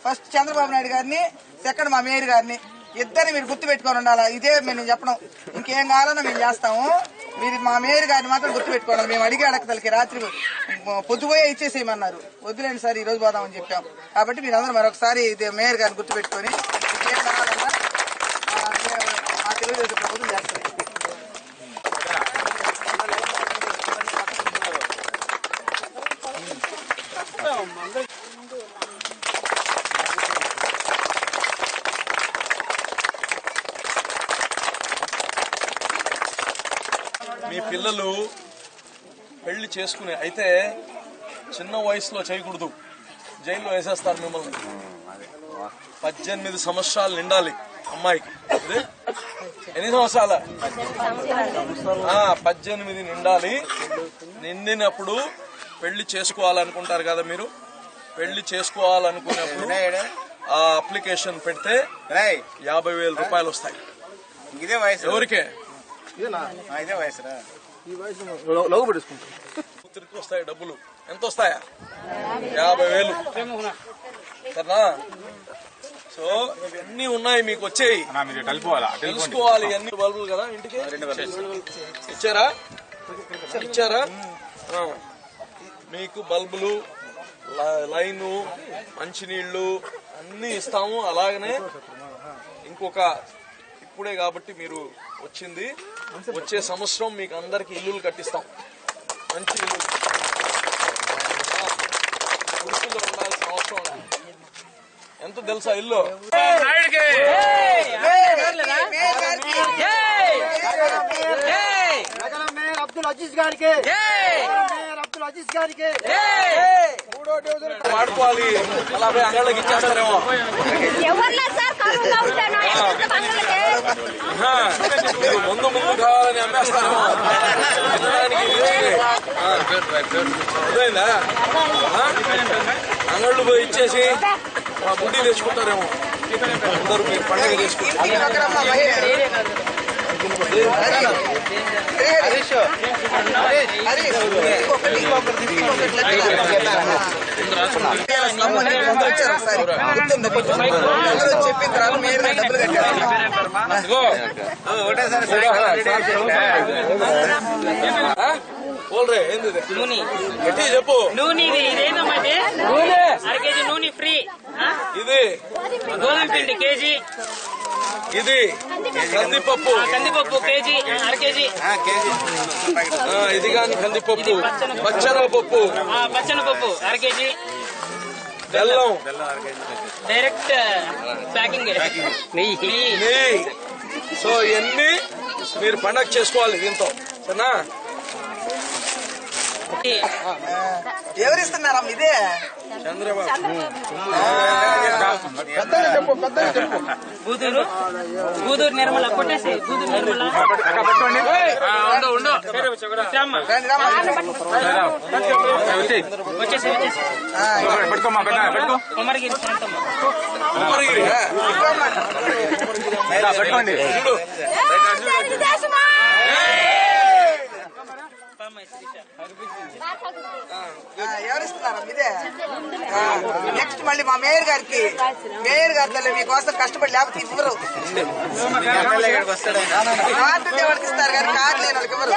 ఫస్ట్ చంద్రబాబు నాయుడు గారిని, సెకండ్ మా మేయర్ గారిని, ఇద్దరిని మీరు గుర్తు పెట్టుకొని ఉండాలా. ఇదే మేము చెప్పడం, ఇంకేం కావాలన్నా మేము చేస్తాము. మీరు మా మేయర్ గారిని మాత్రం గుర్తు పెట్టుకోవాలి. మేము అడిగే అడగతలకి రాత్రి పొద్దుపోయే ఇచ్చేసేయమన్నారు. వద్దులేండి సార్ ఈ రోజు పోదామని చెప్పాం. కాబట్టి మీరు అందరూ మరొకసారి మేయర్ గారిని గుర్తు పెట్టుకొని ఇంకేం కావాలన్నా ఆ తెలుగుదేశం ప్రభుత్వం చేస్తుంది. మీ పిల్లలు పెళ్లి చేసుకునే అయితే చిన్న వయసులో చేయకూడదు, జైల్లో వేసేస్తారు మిమ్మల్ని. 18 సంవత్సరాలు నిండాలి అమ్మాయికి. ఎన్ని సంవత్సరాల? 18 నిండాలి. నిండినప్పుడు పెళ్లి చేసుకోవాలనుకుంటారు కదా మీరు. పెళ్లి చేసుకోవాలనుకున్నప్పుడు ఆ అప్లికేషన్ పెడితే 50,000 రూపాయలు వస్తాయి. ఎవరికే? కూతురికి వస్తాయి డబ్బులు. ఎంత వస్తాయా? 50,000. సరేనా? సో ఇవన్నీ ఉన్నాయి, మీకు వచ్చాయి, తెలుసుకోవాలి. అన్ని బల్బులు కదా ఇంటికి ఇచ్చారా? మీకు బల్బులు, లైను, మంచినీళ్లు అన్ని ఇస్తాము. అలాగనే ఇంకొక ఇప్పుడే కాబట్టి మీరు వచ్చింది, వచ్చే సంవత్సరం మీకు అందరికి ఇల్లులు కట్టిస్తాం. మంచి ఇల్లు గుడిసెలో ఉండాల్సిన అవసరం. ఎంత తెలుసా ఇల్లు? వాడుకోవాలి. అలా పోయి అంగళ్ళకి ఇచ్చేస్తారేమో. ముందు కావాలని అమ్మేస్తారేమో. అర్థమైందా? అంగళ్ళు పోయి ఇచ్చేసి బుడ్డి తెచ్చుకుంటారేమో. అందరూ మీరు పండుగ చేసుకుంటారు. చెప్పిన తర్వాత మీరు డబ్బులు కట్టారు. చెప్పు. నూనె అరకేజీ నూనె ఫ్రీ. ఇది గోధుమ పిండి కేజీ. ఇది కందిపప్పు కేజీ, అరకేజీ. ఇది కానీ కందిపప్పు, పచ్చెనగపప్పు, అరకేజీ. బెల్లం, డైరెక్ట్ ప్యాకింగ్, నెయ్యి. సో ఇవన్నీ మీరు పండగ చేసుకోవాలి దీంతో. సరేనా? ఎవరిస్తున్నారా? ఇదే గూదూరు నిర్మల కొట్టేసి గూదూరు నిర్మల వచ్చేసి కుమారగిరి పెట్టుకోండి ఎవరిస్తున్నారా మీదే నెక్స్ట్ మళ్ళీ మా మేయర్ గారికి మీకోసం కష్టపడి లేకపోతే ఇవ్వరు కార్డు ఎవరికి ఇస్తారు కానీ కార్డు లేని వాళ్ళకి ఇవ్వరు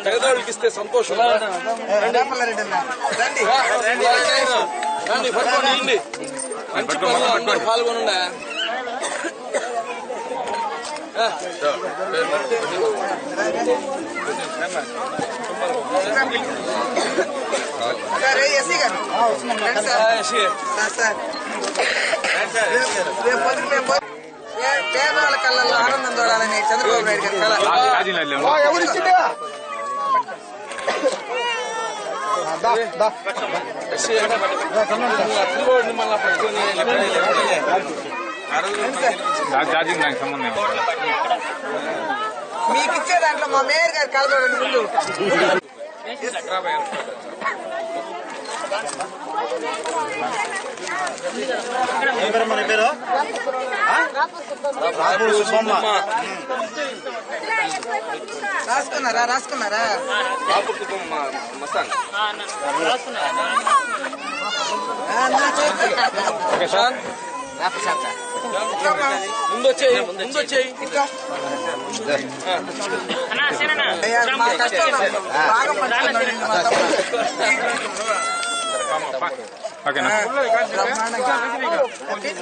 పేదవాళ్ళకి ఇస్తే సంతోషం రండి పట్టుకోండి మంచి పనులు అందరూ పాల్గొనండి ఎస్సీ గారు రేపు పొద్దుకు మేము పేదవాళ్ళ కళ్ళల్లో ఆనందం చూడాలని చంద్రబాబు నాయుడు గారి కళ మీకు ఇచ్చే దాంట్లో మా మేయర్ గారి కళ చూడండి ముందు మన పేరు రాసుకున్నారా ముందొచ్చేయి మా కష్టం బాగా పంచుకున్నారండి మా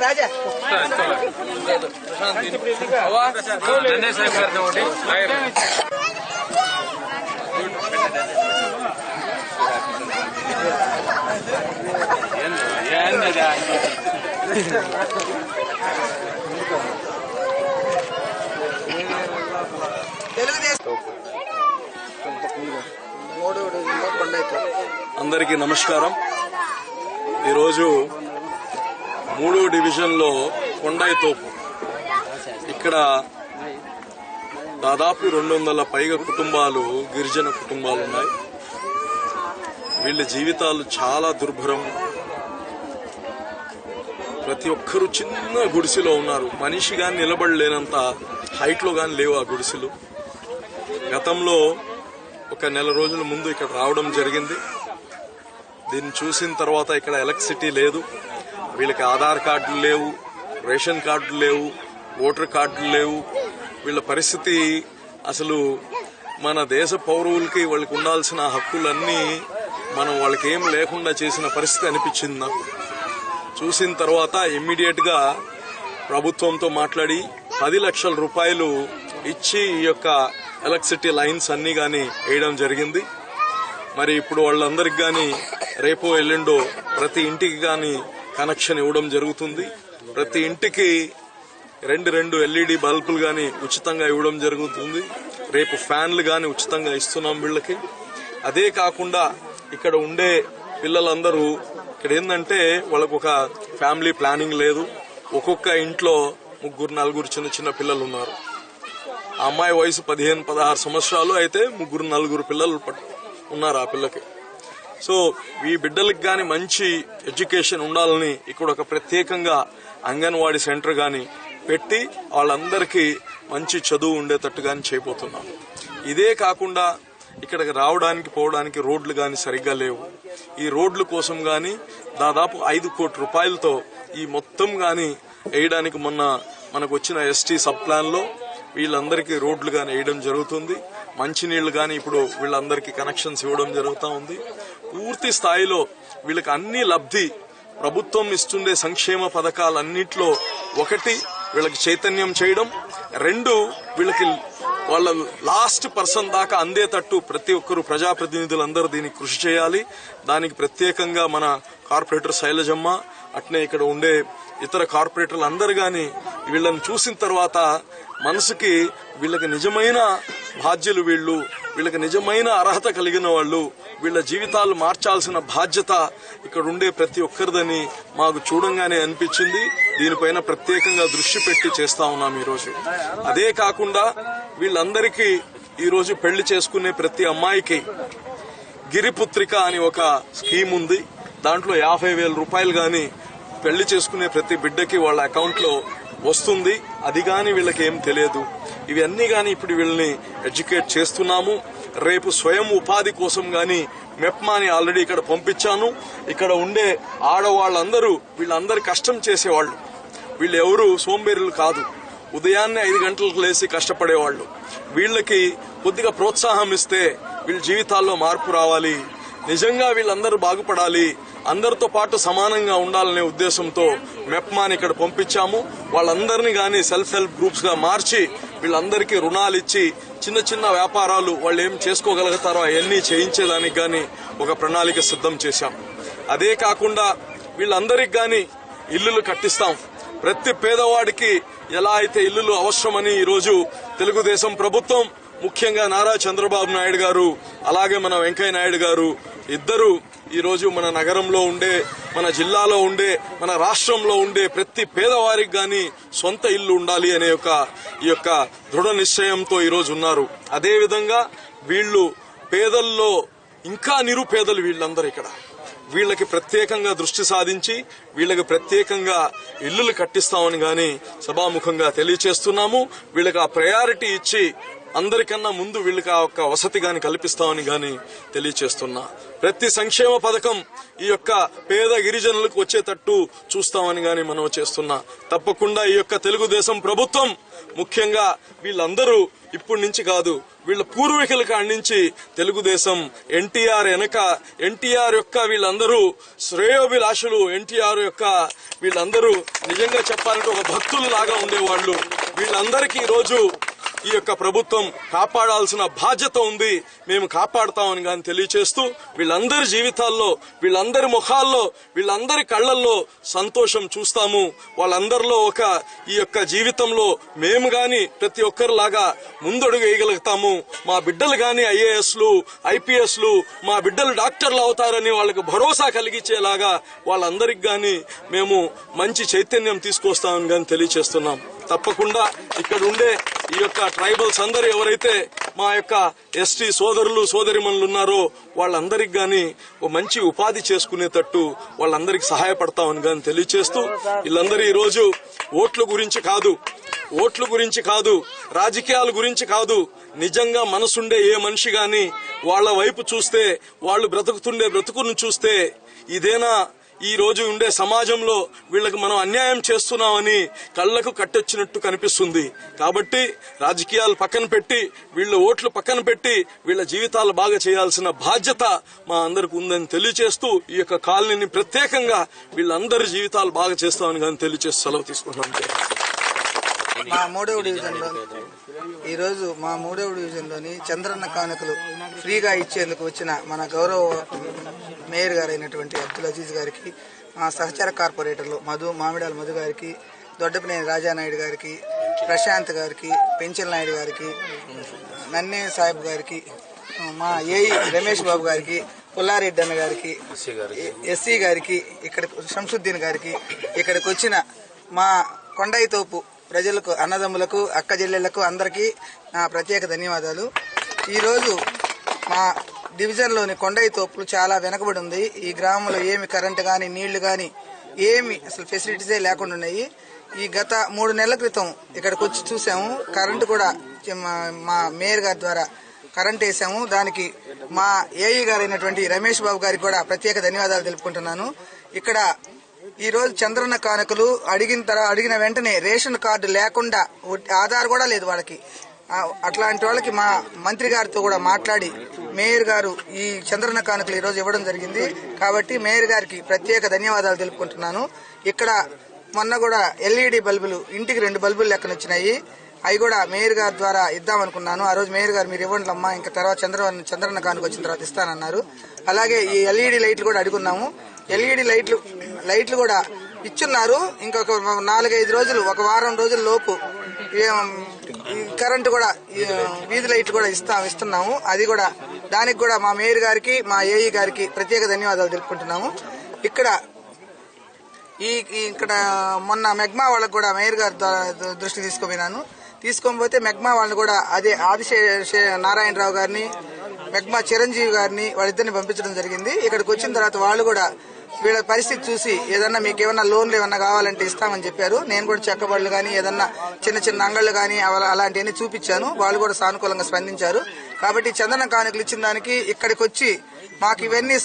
రాజా అందరికీ నమస్కారం. ఈరోజు 3వ డివిజన్లో కొండాయితోపు ఇక్కడ దాదాపు 200 పైగా కుటుంబాలు గిరిజన కుటుంబాలు ఉన్నాయి. వీళ్ళ జీవితాలు చాలా దుర్భరం. ప్రతి ఒక్కరూ చిన్న గుడిసెలో ఉన్నారు. మనిషి గాని నిలబడలేనంత హైట్లో గాని లేవు ఆ గుడిసెలు. గతంలో ఒక నెల రోజుల ముందు ఇక్కడ రావడం జరిగింది. దీన్ని చూసిన తర్వాత ఇక్కడ ఎలక్ట్రిసిటీ లేదు, వీళ్ళకి ఆధార్ కార్డులు లేవు, రేషన్ కార్డులు లేవు, ఓటర్ కార్డులు లేవు. వీళ్ళ పరిస్థితి అసలు మన దేశ పౌరులకి వాళ్ళకి ఉండాల్సిన హక్కులన్నీ మనం వాళ్ళకి ఏం లేకుండా చేసిన పరిస్థితి అనిపించింది నాకు. చూసిన తర్వాత ఇమ్మీడియట్ గా ప్రభుత్వంతో మాట్లాడి 10 లక్షల రూపాయలు ఇచ్చి ఈ యొక్క ఎలక్ట్రిసిటీ లైన్స్ అన్ని గాని వేయడం జరిగింది. మరి ఇప్పుడు వాళ్ళందరికి గాని రేపో ఎల్లుండో ప్రతి ఇంటికి గాని కనెక్షన్ ఇవ్వడం జరుగుతుంది. ప్రతి ఇంటికి 2 LED బల్బులు గాని ఉచితంగా ఇవ్వడం జరుగుతుంది. రేపు ఫ్యాన్లు గాని ఉచితంగా ఇస్తున్నాం వీళ్ళకి. అదే కాకుండా ఇక్కడ ఉండే పిల్లలందరూ ఇక్కడ ఏంటంటే వాళ్ళకు ఒక ఫ్యామిలీ ప్లానింగ్ లేదు. ఒక్కొక్క ఇంట్లో 3-4 చిన్న చిన్న పిల్లలు ఉన్నారు. ఆ అమ్మాయి వయసు 15-16 సంవత్సరాలు అయితే 3-4 పిల్లలు ఉన్నారు ఆ పిల్లకి. సో ఈ బిడ్డలకు గాని మంచి ఎడ్యుకేషన్ ఉండాలని ఇక్కడ ఒక ప్రత్యేకంగా అంగన్వాడీ సెంటర్ గాని పెట్టి వాళ్ళందరికీ మంచి చదువు ఉండేటట్టు గాని చేయబోతున్నాం. ఇదే కాకుండా ఇక్కడికి రావడానికి పోవడానికి రోడ్లు గాని సరిగ్గా లేవు. ఈ రోడ్ల కోసం గాని దాదాపు 5 కోట్ల రూపాయలతో ఈ మొత్తం గాని వేయడానికి మొన్న మనకు వచ్చిన ఎస్టీ సబ్ ప్లాన్ లో వీళ్ళందరికీ రోడ్లు గాని వేయడం జరుగుతుంది. మంచినీళ్లు గాని ఇప్పుడు వీళ్ళందరికీ కనెక్షన్స్ ఇవ్వడం జరుగుతూ ఉంది. పూర్తి స్థాయిలో వీళ్ళకి అన్ని లబ్ధి ప్రభుత్వం ఇస్తుండే సంక్షేమ పథకాలన్నింటిలో ఒకటి వీళ్ళకి చైతన్యం చేయడం, 2 వీళ్ళకి వాళ్ళ లాస్ట్ పర్సన్ దాకా అందేటట్టు ప్రతి ఒక్కరు ప్రజాప్రతినిధులందరూ దీనికి కృషి చేయాలి. దానికి ప్రత్యేకంగా మన కార్పొరేటర్ శైలజమ్మ అట్నే ఇక్కడ ఉండే ఇతర కార్పొరేటర్లు అందరు గాని వీళ్ళని చూసిన తర్వాత మనసుకి వీళ్ళకి నిజమైన బాధ్యులు వీళ్ళు, వీళ్ళకి నిజమైన అర్హత కలిగిన వాళ్ళు, వీళ్ళ జీవితాలు మార్చాల్సిన బాధ్యత ఇక్కడ ఉండే ప్రతి ఒక్కరిదని మాకు చూడంగానే అనిపించింది. దీనిపైన ప్రత్యేకంగా దృష్టి పెట్టి చేస్తా ఉన్నాం ఈరోజు. అదే కాకుండా వీళ్ళందరికీ ఈరోజు పెళ్లి చేసుకునే ప్రతి అమ్మాయికి గిరిపుత్రిక అని ఒక స్కీమ్ ఉంది. దాంట్లో 50,000 రూపాయలు గాని పెళ్లి చేసుకునే ప్రతి బిడ్డకి వాళ్ళ అకౌంట్ లో వస్తుంది. అది గాని వీళ్ళకి ఏం తెలియదు. ఇవన్నీ గాని ఇప్పుడు వీళ్ళని ఎడ్యుకేట్ చేస్తున్నాము. రేపు స్వయం ఉపాధి కోసం గాని మెప్మాని ఆల్రెడీ ఇక్కడ పంపించాను. ఇక్కడ ఉండే ఆడవాళ్ళందరూ వీళ్ళందరూ కష్టం చేసేవాళ్ళు. వీళ్ళు ఎవరు సోంబేరులు కాదు. ఉదయాన్నే 5 గంటలకు లేచి కష్టపడేవాళ్ళు. వీళ్ళకి కొద్దిగా ప్రోత్సాహం ఇస్తే వీళ్ళ జీవితాల్లో మార్పు రావాలి. నిజంగా వీళ్ళందరూ బాగుపడాలి, అందరితో పాటు సమానంగా ఉండాలనే ఉద్దేశంతో మెప్మాని ఇక్కడ పంపించాము. వాళ్ళందరినీ గాని సెల్ఫ్ హెల్ప్ గ్రూప్స్ గా మార్చి వీళ్ళందరికీ రుణాలు ఇచ్చి చిన్న చిన్న వ్యాపారాలు వాళ్ళు ఏం చేసుకోగలుగుతారో అవన్నీ చేయించేదానికి గాని ఒక ప్రణాళిక సిద్ధం చేశాం. అదే కాకుండా వీళ్ళందరికి గాని ఇల్లులు కట్టిస్తాం. ప్రతి పేదవాడికి ఎలా అయితే ఇల్లులు అవసరమని ఈరోజు తెలుగుదేశం ప్రభుత్వం, ముఖ్యంగా నారా చంద్రబాబు నాయుడు గారు అలాగే మన వెంకయ్య నాయుడు గారు ఇద్దరు ఈరోజు మన నగరంలో ఉండే, మన జిల్లాలో ఉండే, మన రాష్ట్రంలో ఉండే ప్రతి పేదవారికి గాని సొంత ఇల్లు ఉండాలి అనే ఈ యొక్క దృఢ నిశ్చయంతో ఈరోజు ఉన్నారు. అదే విధంగా వీళ్ళు పేదల్లో ఇంకా నిరుపేదలు వీళ్ళందరూ ఇక్కడ. వీళ్ళకి ప్రత్యేకంగా దృష్టి సాధించి వీళ్ళకి ప్రత్యేకంగా ఇల్లులు కట్టిస్తామని గాని సభాముఖంగా తెలియచేస్తున్నాము. వీళ్ళకి ఆ ప్రయారిటీ ఇచ్చి అందరికన్నా ముందు వీళ్ళకి ఆ ఒక్క వసతి గాని కల్పిస్తామని గాని తెలియచేస్తున్నా. ప్రతి సంక్షేమ పథకం ఈ యొక్క పేద గిరిజనులకు వచ్చేటట్టు చూస్తామని గాని మనం చేస్తున్నా. తప్పకుండా ఈ యొక్క తెలుగుదేశం ప్రభుత్వం, ముఖ్యంగా వీళ్ళందరూ ఇప్పటి నుంచి కాదు, వీళ్ళ పూర్వీకుల కాడి నుంచి తెలుగుదేశం ఎన్టీఆర్ వెనక, ఎన్టీఆర్ యొక్క వీళ్ళందరూ శ్రేయోభిలాషులు, ఎన్టీఆర్ యొక్క వీళ్ళందరూ నిజంగా చెప్పాలంటే ఒక భక్తులు లాగా ఉండేవాళ్లు. వీళ్ళందరికీ ఈరోజు ఈ యొక్క ప్రభుత్వం కాపాడాల్సిన బాధ్యత ఉంది. మేము కాపాడుతామని గాని తెలియచేస్తూ వీళ్ళందరి జీవితాల్లో, వీళ్ళందరి ముఖాల్లో, వీళ్ళందరి కళ్లల్లో సంతోషం చూస్తాము. వాళ్ళందరిలో ఈ యొక్క జీవితంలో మేము గాని ప్రతి ఒక్కరిలాగా ముందడుగు వేయగలుగుతాము. మా బిడ్డలు గాని ఐఏఎస్లు, ఐపీఎస్లు, మా బిడ్డలు డాక్టర్లు అవుతారని వాళ్ళకి భరోసా కలిగించేలాగా వాళ్ళందరికి గాని మేము మంచి చైతన్యం తీసుకొస్తామని గాని తెలియచేస్తున్నాం. తప్పకుండా ఇక్కడ ఉండే ఈ యొక్క ట్రైబల్స్ అందరూ ఎవరైతే మా యొక్క ఎస్టీ సోదరులు సోదరిమణులు ఉన్నారో వాళ్ళందరికి గాని ఓ మంచి ఉపాధి చేసుకునేటట్టు వాళ్ళందరికి సహాయపడతామని గాని తెలియచేస్తూ, వీళ్ళందరూ ఈ రోజు ఓట్ల గురించి కాదు, రాజకీయాల గురించి కాదు, నిజంగా మనసుండే ఏ మనిషి గాని వాళ్ళ వైపు చూస్తే, వాళ్ళు బ్రతుకుతుండే బ్రతుకును చూస్తే ఇదేనా ఈ రోజు ఉండే సమాజంలో వీళ్ళకి మనం అన్యాయం చేస్తున్నామని కళ్లకు కట్టొచ్చినట్టు కనిపిస్తుంది. కాబట్టి రాజకీయాలు పక్కన పెట్టి, వీళ్ళ ఓట్లు పక్కన పెట్టి వీళ్ళ జీవితాలు బాగా చేయాల్సిన బాధ్యత మా అందరికి ఉందని తెలియచేస్తూ ఈ యొక్క కాలనీని ప్రత్యేకంగా వీళ్ళందరి జీవితాలు బాగా చేస్తామని కానీ తెలియచేస్తూ సెలవు తీసుకుంటున్నాం. మా 3వ డివిజన్లో ఈరోజు మా 3వ డివిజన్లోని చంద్రన్న కానుకలు ఫ్రీగా ఇచ్చేందుకు వచ్చిన మన గౌరవ మేయర్ గారు అయినటువంటి అబ్దుల్ అజీజ్ గారికి, మా సహచర కార్పొరేటర్లు మామిడాల మధు గారికి, దొడ్డపినేని రాజానాయుడు గారికి, ప్రశాంత్ గారికి, పెంచల్ నాయుడు గారికి, నన్నే సాహిబ్ గారికి, మా ఏఈ రమేష్ బాబు గారికి, పుల్లారెడ్డి అన్న గారికి, ఎస్సీ గారికి, ఇక్కడ శంసుద్దీన్ గారికి, ఇక్కడికి వచ్చిన మా కొండైతోపు ప్రజలకు, అన్నదమ్ములకు, అక్క చెల్లెళ్లకు అందరికీ నా ప్రత్యేక ధన్యవాదాలు. ఈరోజు మా డివిజన్లోని కొండైతోపులు చాలా వెనకబడి ఉంది. ఈ గ్రామంలో ఏమి కరెంటు కానీ నీళ్లు కానీ ఏమి అసలు ఫెసిలిటీసే లేకుండా ఉన్నాయి. ఈ గత 3 నెలల క్రితం ఇక్కడికి వచ్చి చూసాము. కరెంటు కూడా మా మేయర్ గారి ద్వారా కరెంట్ వేసాము. దానికి మా ఏఈ గారు అయినటువంటి రమేష్ బాబు గారికి కూడా ప్రత్యేక ధన్యవాదాలు తెలుపుకుంటున్నాను. ఇక్కడ ఈ రోజు చంద్రన్న కానుకలు అడిగిన వెంటనే రేషన్ కార్డు లేకుండా, ఆధార్ కూడా లేదు వాళ్ళకి, అట్లాంటి వాళ్ళకి మా మంత్రి గారితో కూడా మాట్లాడి మేయర్ గారు ఈ చంద్రన్న కానుకలు ఈ రోజు ఇవ్వడం జరిగింది. కాబట్టి మేయర్ గారికి ప్రత్యేక ధన్యవాదాలు తెలుపుకుంటున్నాను. ఇక్కడ మొన్న కూడా ఎల్ఈడి బల్బులు ఇంటికి 2 బల్బులు లెక్కన వచ్చినాయి. అవి కూడా మేయర్ గారి ద్వారా ఇద్దామనుకున్నాను. ఆ రోజు మేయర్ గారు మీరు ఇవ్వండి అమ్మా, ఇంకా తర్వాత చంద్రన్న కానుక వచ్చిన తర్వాత ఇస్తానన్నారు. అలాగే ఈ ఎల్ఈడి లైట్లు కూడా అడుగున్నాము. ఎల్ఈడి లైట్లు కూడా ఇచ్చున్నారు. ఇంకొక 4-5 రోజులు, ఒక వారం రోజుల లోపు ఈ కరెంటు కూడా వీధి లైట్లు కూడా ఇస్తున్నాము. అది కూడా దానికి కూడా మా మేయర్ గారికి మా ఏఈ గారికి ప్రత్యేక ధన్యవాదాలు తెలుపుకుంటున్నాము. ఇక్కడ మొన్న మెగ్మా వాళ్ళకు కూడా మేయర్ గారి దృష్టి తీసుకొని మెగ్మా వాళ్ళని కూడా అదే నారాయణరావు గారిని మెగ్మా చిరంజీవి గారిని వాళ్ళిద్దరిని పంపించడం జరిగింది. ఇక్కడికి వచ్చిన తర్వాత వాళ్ళు కూడా వీళ్ళ పరిస్థితి చూసి ఏదన్నా మీకు ఏమన్నా లోన్లు ఏమన్నా కావాలంటే ఇస్తామని చెప్పారు. నేను కూడా చెక్కబడులు కానీ ఏదన్నా చిన్న చిన్న అంగళ్ళు కానీ అలాంటివన్నీ చూపించాను. వాళ్ళు కూడా సానుకూలంగా స్పందించారు. కాబట్టి చందన కానుకలు ఇచ్చిన దానికి ఇక్కడికి వచ్చి మాకు ఇవన్నీ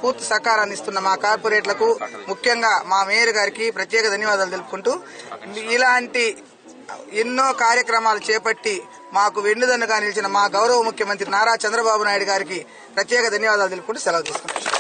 పూర్తి సహకారాన్ని ఇస్తున్న మా కార్పొరేట్లకు ముఖ్యంగా మా మేయర్ గారికి ప్రత్యేక ధన్యవాదాలు తెలుపుకుంటూ ఇలాంటి ఎన్నో కార్యక్రమాలు చేపట్టి మాకు వెన్నుదన్నుగా నిలిచిన మా గౌరవ ముఖ్యమంత్రి నారా చంద్రబాబు నాయుడు గారికి ప్రత్యేక ధన్యవాదాలు తెలుపుకుంటూ సెలవు తీసుకుంటున్నాను.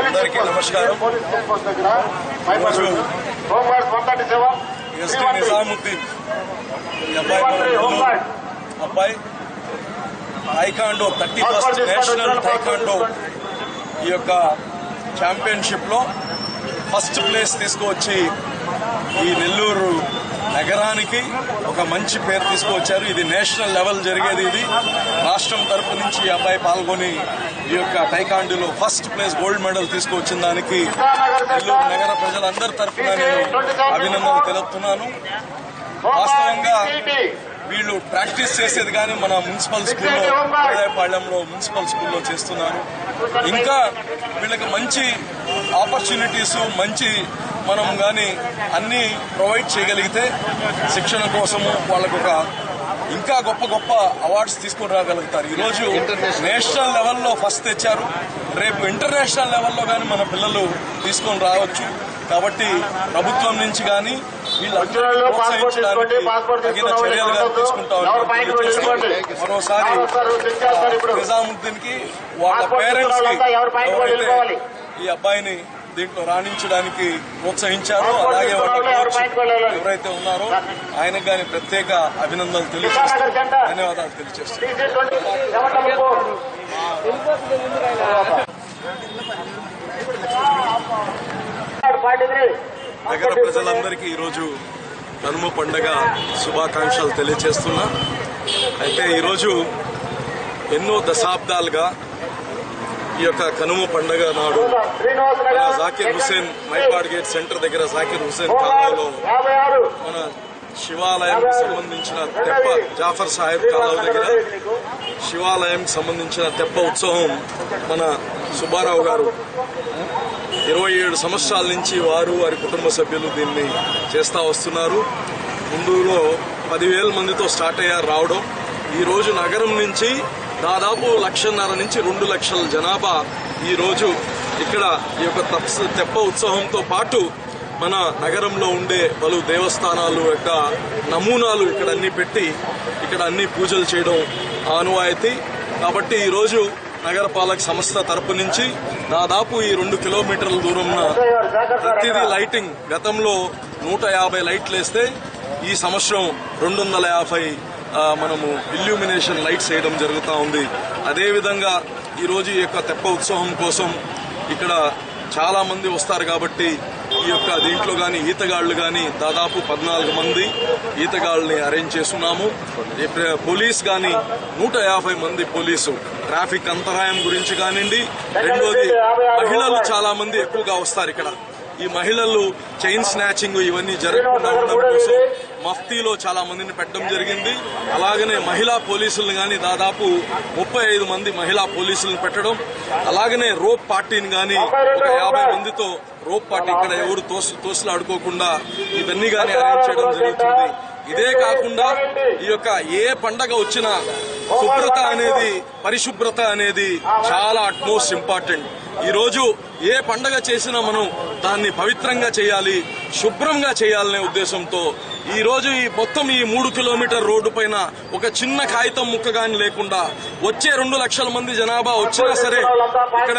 అందరికీ నమస్కారం. ఎస్టీ నిజాముద్దీన్ అబ్బాయి టైకాండో 31st నేషనల్ టైకాండో ఈ యొక్క ఛాంపియన్షిప్ లో ఫస్ట్ ప్లేస్ తీసుకువచ్చి ఈ నెల్లూరు నగరానికి ఒక మంచి పేరు తీసుకువచ్చారు. ఇది నేషనల్ లెవెల్ జరిగేది. ఇది రాష్ట్రం తరపు నుంచి ఈ అబ్బాయి పాల్గొని ఈ యొక్క టైకాండోలో ఫస్ట్ ప్లేస్ గోల్డ్ మెడల్ తీసుకువచ్చిన దానికి నెల్లూరు నగర ప్రజలందరి తరఫున నేను అభినందనలు తెలుపుతున్నాను. వాస్తవంగా వీళ్ళు ప్రాక్టీస్ చేసేది కానీ మన మున్సిపల్ స్కూల్లో ఉదయపాళ్యంలో మున్సిపల్ స్కూల్లో చేస్తున్నారు. ఇంకా వీళ్ళకి మంచి ఆపర్చునిటీస్ మంచి మనం కానీ అన్ని ప్రొవైడ్ చేయగలిగితే శిక్షణ కోసము వాళ్ళకు ఒక ఇంకా గొప్ప గొప్ప అవార్డ్స్ తీసుకుని రాగలుగుతారు. ఈరోజు నేషనల్ లెవెల్లో ఫస్ట్ తెచ్చారు. రేపు ఇంటర్నేషనల్ లెవెల్లో కానీ మన పిల్లలు తీసుకొని రావచ్చు. కాబట్టి ప్రభుత్వం నుంచి కానీ వీళ్ళందరూ ప్రోత్సహించడానికి తగిన చర్యలుగా తీసుకుంటామని మరోసారి నిజాముద్దీన్ కి వాళ్ళ పేరెంట్స్ కి ఈ అబ్బాయిని దీంట్లో రాణించడానికి ప్రోత్సహించారో అలాగే వాళ్ళ ఎవరైతే ఉన్నారో ఆయనకు కానీ ప్రత్యేక అభినందనలు తెలియజేస్తూ ధన్యవాదాలు తెలియజేస్తున్నారు. నగర ప్రజలందరికీ ఈరోజు కనుమ పండుగ శుభాకాంక్షలు తెలియజేస్తున్నా. అయితే ఈరోజు ఎన్నో దశాబ్దాలుగా ఈ యొక్క కనుమ పండుగ నాడు జాకిర్ హుసేన్ మైపాడ్ గేట్ సెంటర్ దగ్గర జాకిర్ హుసేన్ కాలంలో మన శివాలయానికి సంబంధించిన తెప్ప జాఫర్ సాహెబ్ కాలువ దగ్గర శివాలయానికి సంబంధించిన తెప్ప ఉత్సవం మన సుబ్బారావు గారు 27 సంవత్సరాల నుంచి వారి కుటుంబ సభ్యులు దీన్ని చేస్తా వస్తున్నారు. ముందులో 10,000 మందితో స్టార్ట్ అయ్యారు రావడం. ఈ రోజు నగరం నుంచి దాదాపు 1,50,000 నుంచి 2 లక్షల జనాభా ఈ రోజు ఇక్కడ ఈ యొక్క తెప్ప ఉత్సవంతో పాటు మన నగరంలో ఉండే పలు దేవస్థానాలు యొక్క నమూనాలు ఇక్కడ అన్ని పెట్టి ఇక్కడ అన్ని పూజలు చేయడం ఆనవాయితీ. కాబట్టి ఈరోజు నగరపాలక సంస్థ తరపు నుంచి దాదాపు ఈ 2 కిలోమీటర్ల దూరంలో ప్రతిదీ లైటింగ్ గతంలో 150 లైట్లు వేస్తే ఈ సంవత్సరం 250 మనము ఇల్యూమినేషన్ లైట్స్ వేయడం జరుగుతూ ఉంది. అదేవిధంగా ఈరోజు ఈ యొక్క తెప్ప ఉత్సవం కోసం ఇక్కడ చాలా మంది వస్తారు కాబట్టి ఈ యొక్క దీంట్లో కానీ ఈతగాళ్లు కానీ దాదాపు 14 మంది ఈతగాళ్ళని అరేంజ్ చేస్తున్నాము. పోలీస్ కానీ 150 మంది పోలీసు ట్రాఫిక్ అంతరాయం గురించి కానివ్వండి. రెండోది మహిళలు చాలా మంది ఎక్కువగా వస్తారు ఇక్కడ. ఈ మహిళలు చైన్ స్నాచింగ్ ఇవన్నీ జరగకుండా ఉండడం కోసం మఫ్తీలో చాలా మందిని పెట్టడం జరిగింది. అలాగనే మహిళా పోలీసులను కానీ దాదాపు 35 మంది మహిళా పోలీసులను పెట్టడం, అలాగనే రోప్ పార్టీని కానీ ఒక 50 మందితో రోప్ పార్టీ ఇక్కడ ఎవరు తోసులాడుకోకుండా ఇవన్నీ కానీ అరేంజ్ చేయడం జరుగుతుంది. ఇదే కాకుండా ఈ యొక్క ఏ పండగ వచ్చినా శుభ్రత అనేది, పరిశుభ్రత అనేది చాలా అట్మోస్ట్ ఇంపార్టెంట్. ఈ రోజు ఏ పండగ చేసినా మనం దాన్ని పవిత్రంగా చేయాలి, శుభ్రంగా చేయాలనే ఉద్దేశంతో ఈ రోజు ఈ మొత్తం ఈ 3 కిలోమీటర్ రోడ్డు పైన ఒక చిన్న కాగితం ముక్క గాని లేకుండా వచ్చే 2 లక్షల మంది జనాభా వచ్చినా సరే ఇక్కడ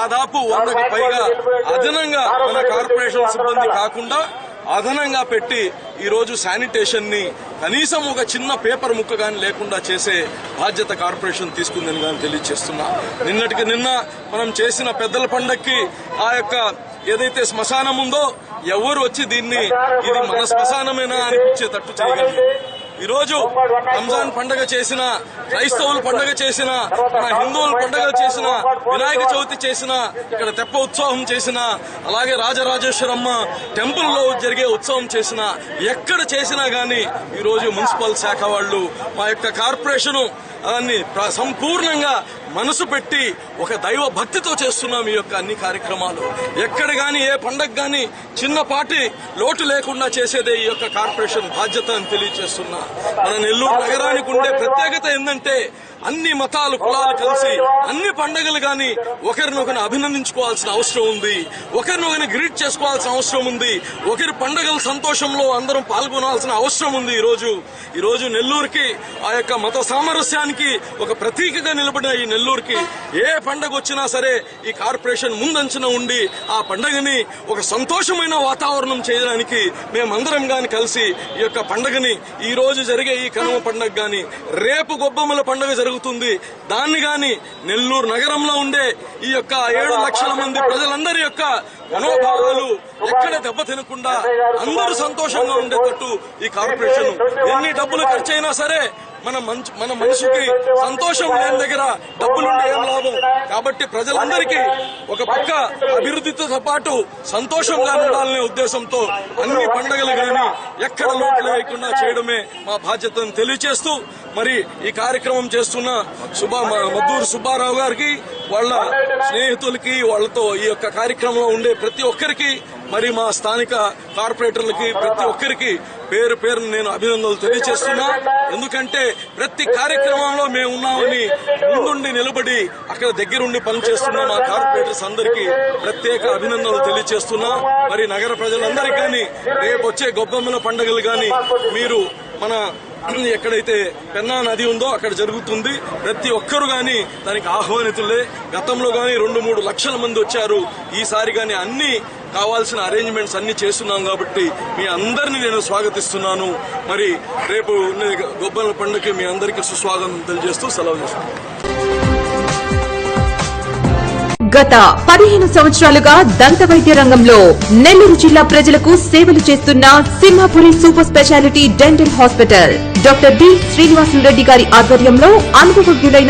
దాదాపు 100కి పైగా అదనంగా మన కార్పొరేషన్ సిబ్బంది కాకుండా అదనంగా పెట్టి ఈ రోజు శానిటేషన్ ని కనీసం ఒక చిన్న పేపర్ ముక్క గాని లేకుండా చేసే బాధ్యత కార్పొరేషన్ తీసుకుందని కానీ తెలియజేస్తున్నా. నిన్నటికి నిన్న మనం చేసిన పెద్దల పండక్కి ఆ యొక్క ఏదైతే శ్మశానం ఉందో ఎవరు వచ్చి దీన్ని ఇది మన శ్మశానమేనా అనిపించేటట్టు చేయగలరు. ఈ రోజు రంజాన్ పండుగ చేసిన, క్రైస్తవులు పండుగ చేసిన, మన హిందువుల పండుగ చేసిన, వినాయక చవితి చేసిన, ఇక్కడ తెప్ప ఉత్సవం చేసిన, అలాగే రాజరాజేశ్వరమ్మ టెంపుల్లో జరిగే ఉత్సవం చేసిన, ఎక్కడ చేసినా గానీ ఈ రోజు మున్సిపల్ శాఖ వాళ్ళు మా యొక్క కార్పొరేషన్ దాన్ని సంపూర్ణంగా మనసు పెట్టి ఒక దైవ భక్తితో చేస్తున్నాం ఈ యొక్క అన్ని కార్యక్రమాలు. ఎక్కడ గాని ఏ పండగ గాని చిన్నపాటి లోటు లేకుండా చేసేదే ఈ యొక్క కార్పొరేషన్ బాధ్యత అని తెలియజేస్తున్నా. మన నెల్లూరు నగరానికి ఉండే ప్రత్యేకత ఏంటంటే అన్ని మతాలు, కులాలు కలిసి అన్ని పండుగలు గాని ఒకరినొకరిని అభినందించుకోవాల్సిన అవసరం ఉంది, ఒకరినొకరిని గ్రీట్ చేసుకోవాల్సిన అవసరం ఉంది, ఒకరి పండుగల సంతోషంలో అందరం పాల్గొనాల్సిన అవసరం ఉంది. ఈ రోజు నెల్లూరుకి ఆ యొక్క మత సామరస్యానికి ఒక ప్రతీకగా నిలబడిన ఈ నెల్లూరుకి ఏ పండుగ వచ్చినా సరే ఈ కార్పొరేషన్ ముందంచున ఉండి ఆ పండుగని ఒక సంతోషమైన వాతావరణం చేయడానికి మేమందరం గాని కలిసి ఈ యొక్క పండుగని ఈ రోజు జరిగే ఈ కనుమ పండుగ గాని రేపు గొబ్బమ్మల పండుగ జరుగుతుంది, దాన్ని గాని నెల్లూరు నగరంలో ఉండే ఈ యొక్క 7 లక్షల మంది ప్రజలందరి యొక్క మనోభావాలు ఎక్కడ దెబ్బ తినకుండా అందరూ సంతోషంగా ఉండేటట్టు ఈ కార్పొరేషన్ ఎన్ని డబ్బులు ఖర్చైనా సరే మన మనసుకి సంతోషం లేని దగ్గర డబ్బులుండే ఏం లాభం. కాబట్టి ప్రజలందరికీ ఒక పక్క అభివృద్ధితో పాటు సంతోషంగా ఉండాలనే ఉద్దేశంతో అన్ని పండుగలు గాని ఎక్కడ లోటు లేకుండా చేయడమే మా బాధ్యతను తెలియజేస్తూ, మరి ఈ కార్యక్రమం చేస్తున్న మద్దూరు సుబ్బారావు గారికి, వాళ్ళ స్నేహితులకి, వాళ్ళతో ఈ యొక్క కార్యక్రమంలో ఉండే ప్రతి ఒక్కరికి, మరి మా స్థానిక కార్పొరేటర్లకి ప్రతి ఒక్కరికి పేరు పేరును నేను అభినందనలు తెలియజేస్తున్నా. ఎందుకంటే ప్రతి కార్యక్రమంలో మేము ఉన్నామని ముందుండి నిలబడి అక్కడ దగ్గరుండి పనిచేస్తున్న మా కార్పొరేటర్స్ అందరికీ ప్రత్యేక అభినందనలు తెలియజేస్తున్నా. మరి నగర ప్రజలందరికీ కానీ రేపు వచ్చే గొబ్బమ్మల పండుగలు కానీ మీరు మన ఎక్కడైతే పెన్నా నది ఉందో అక్కడ జరుగుతుంది, ప్రతి ఒక్కరు గాని దానికి ఆహ్వానితులే. గతంలో గాని 2-3 లక్షల మంది వచ్చారు. ఈసారి గాని అన్ని కావాల్సిన అరేంజ్మెంట్స్ అన్ని చేస్తున్నాం కాబట్టి మీ అందరినీ నేను స్వాగతిస్తున్నాను. మరి రేపు గొబ్బల పండుగకి మీ అందరికీ సుస్వాగతం తెలియజేస్తూ సెలవు చేస్తున్నాను. గత 15 సంవత్సరాలుగా దంత వైద్య రంగంలో నెల్లూరు జిల్లా ప్రజలకు సేవలు చేస్తున్న Simhapuri super speciality dental hospital doctor B Srinivasulu Reddy గారి ఆధ్వర్యంలో అనుభవజ్ఞులైన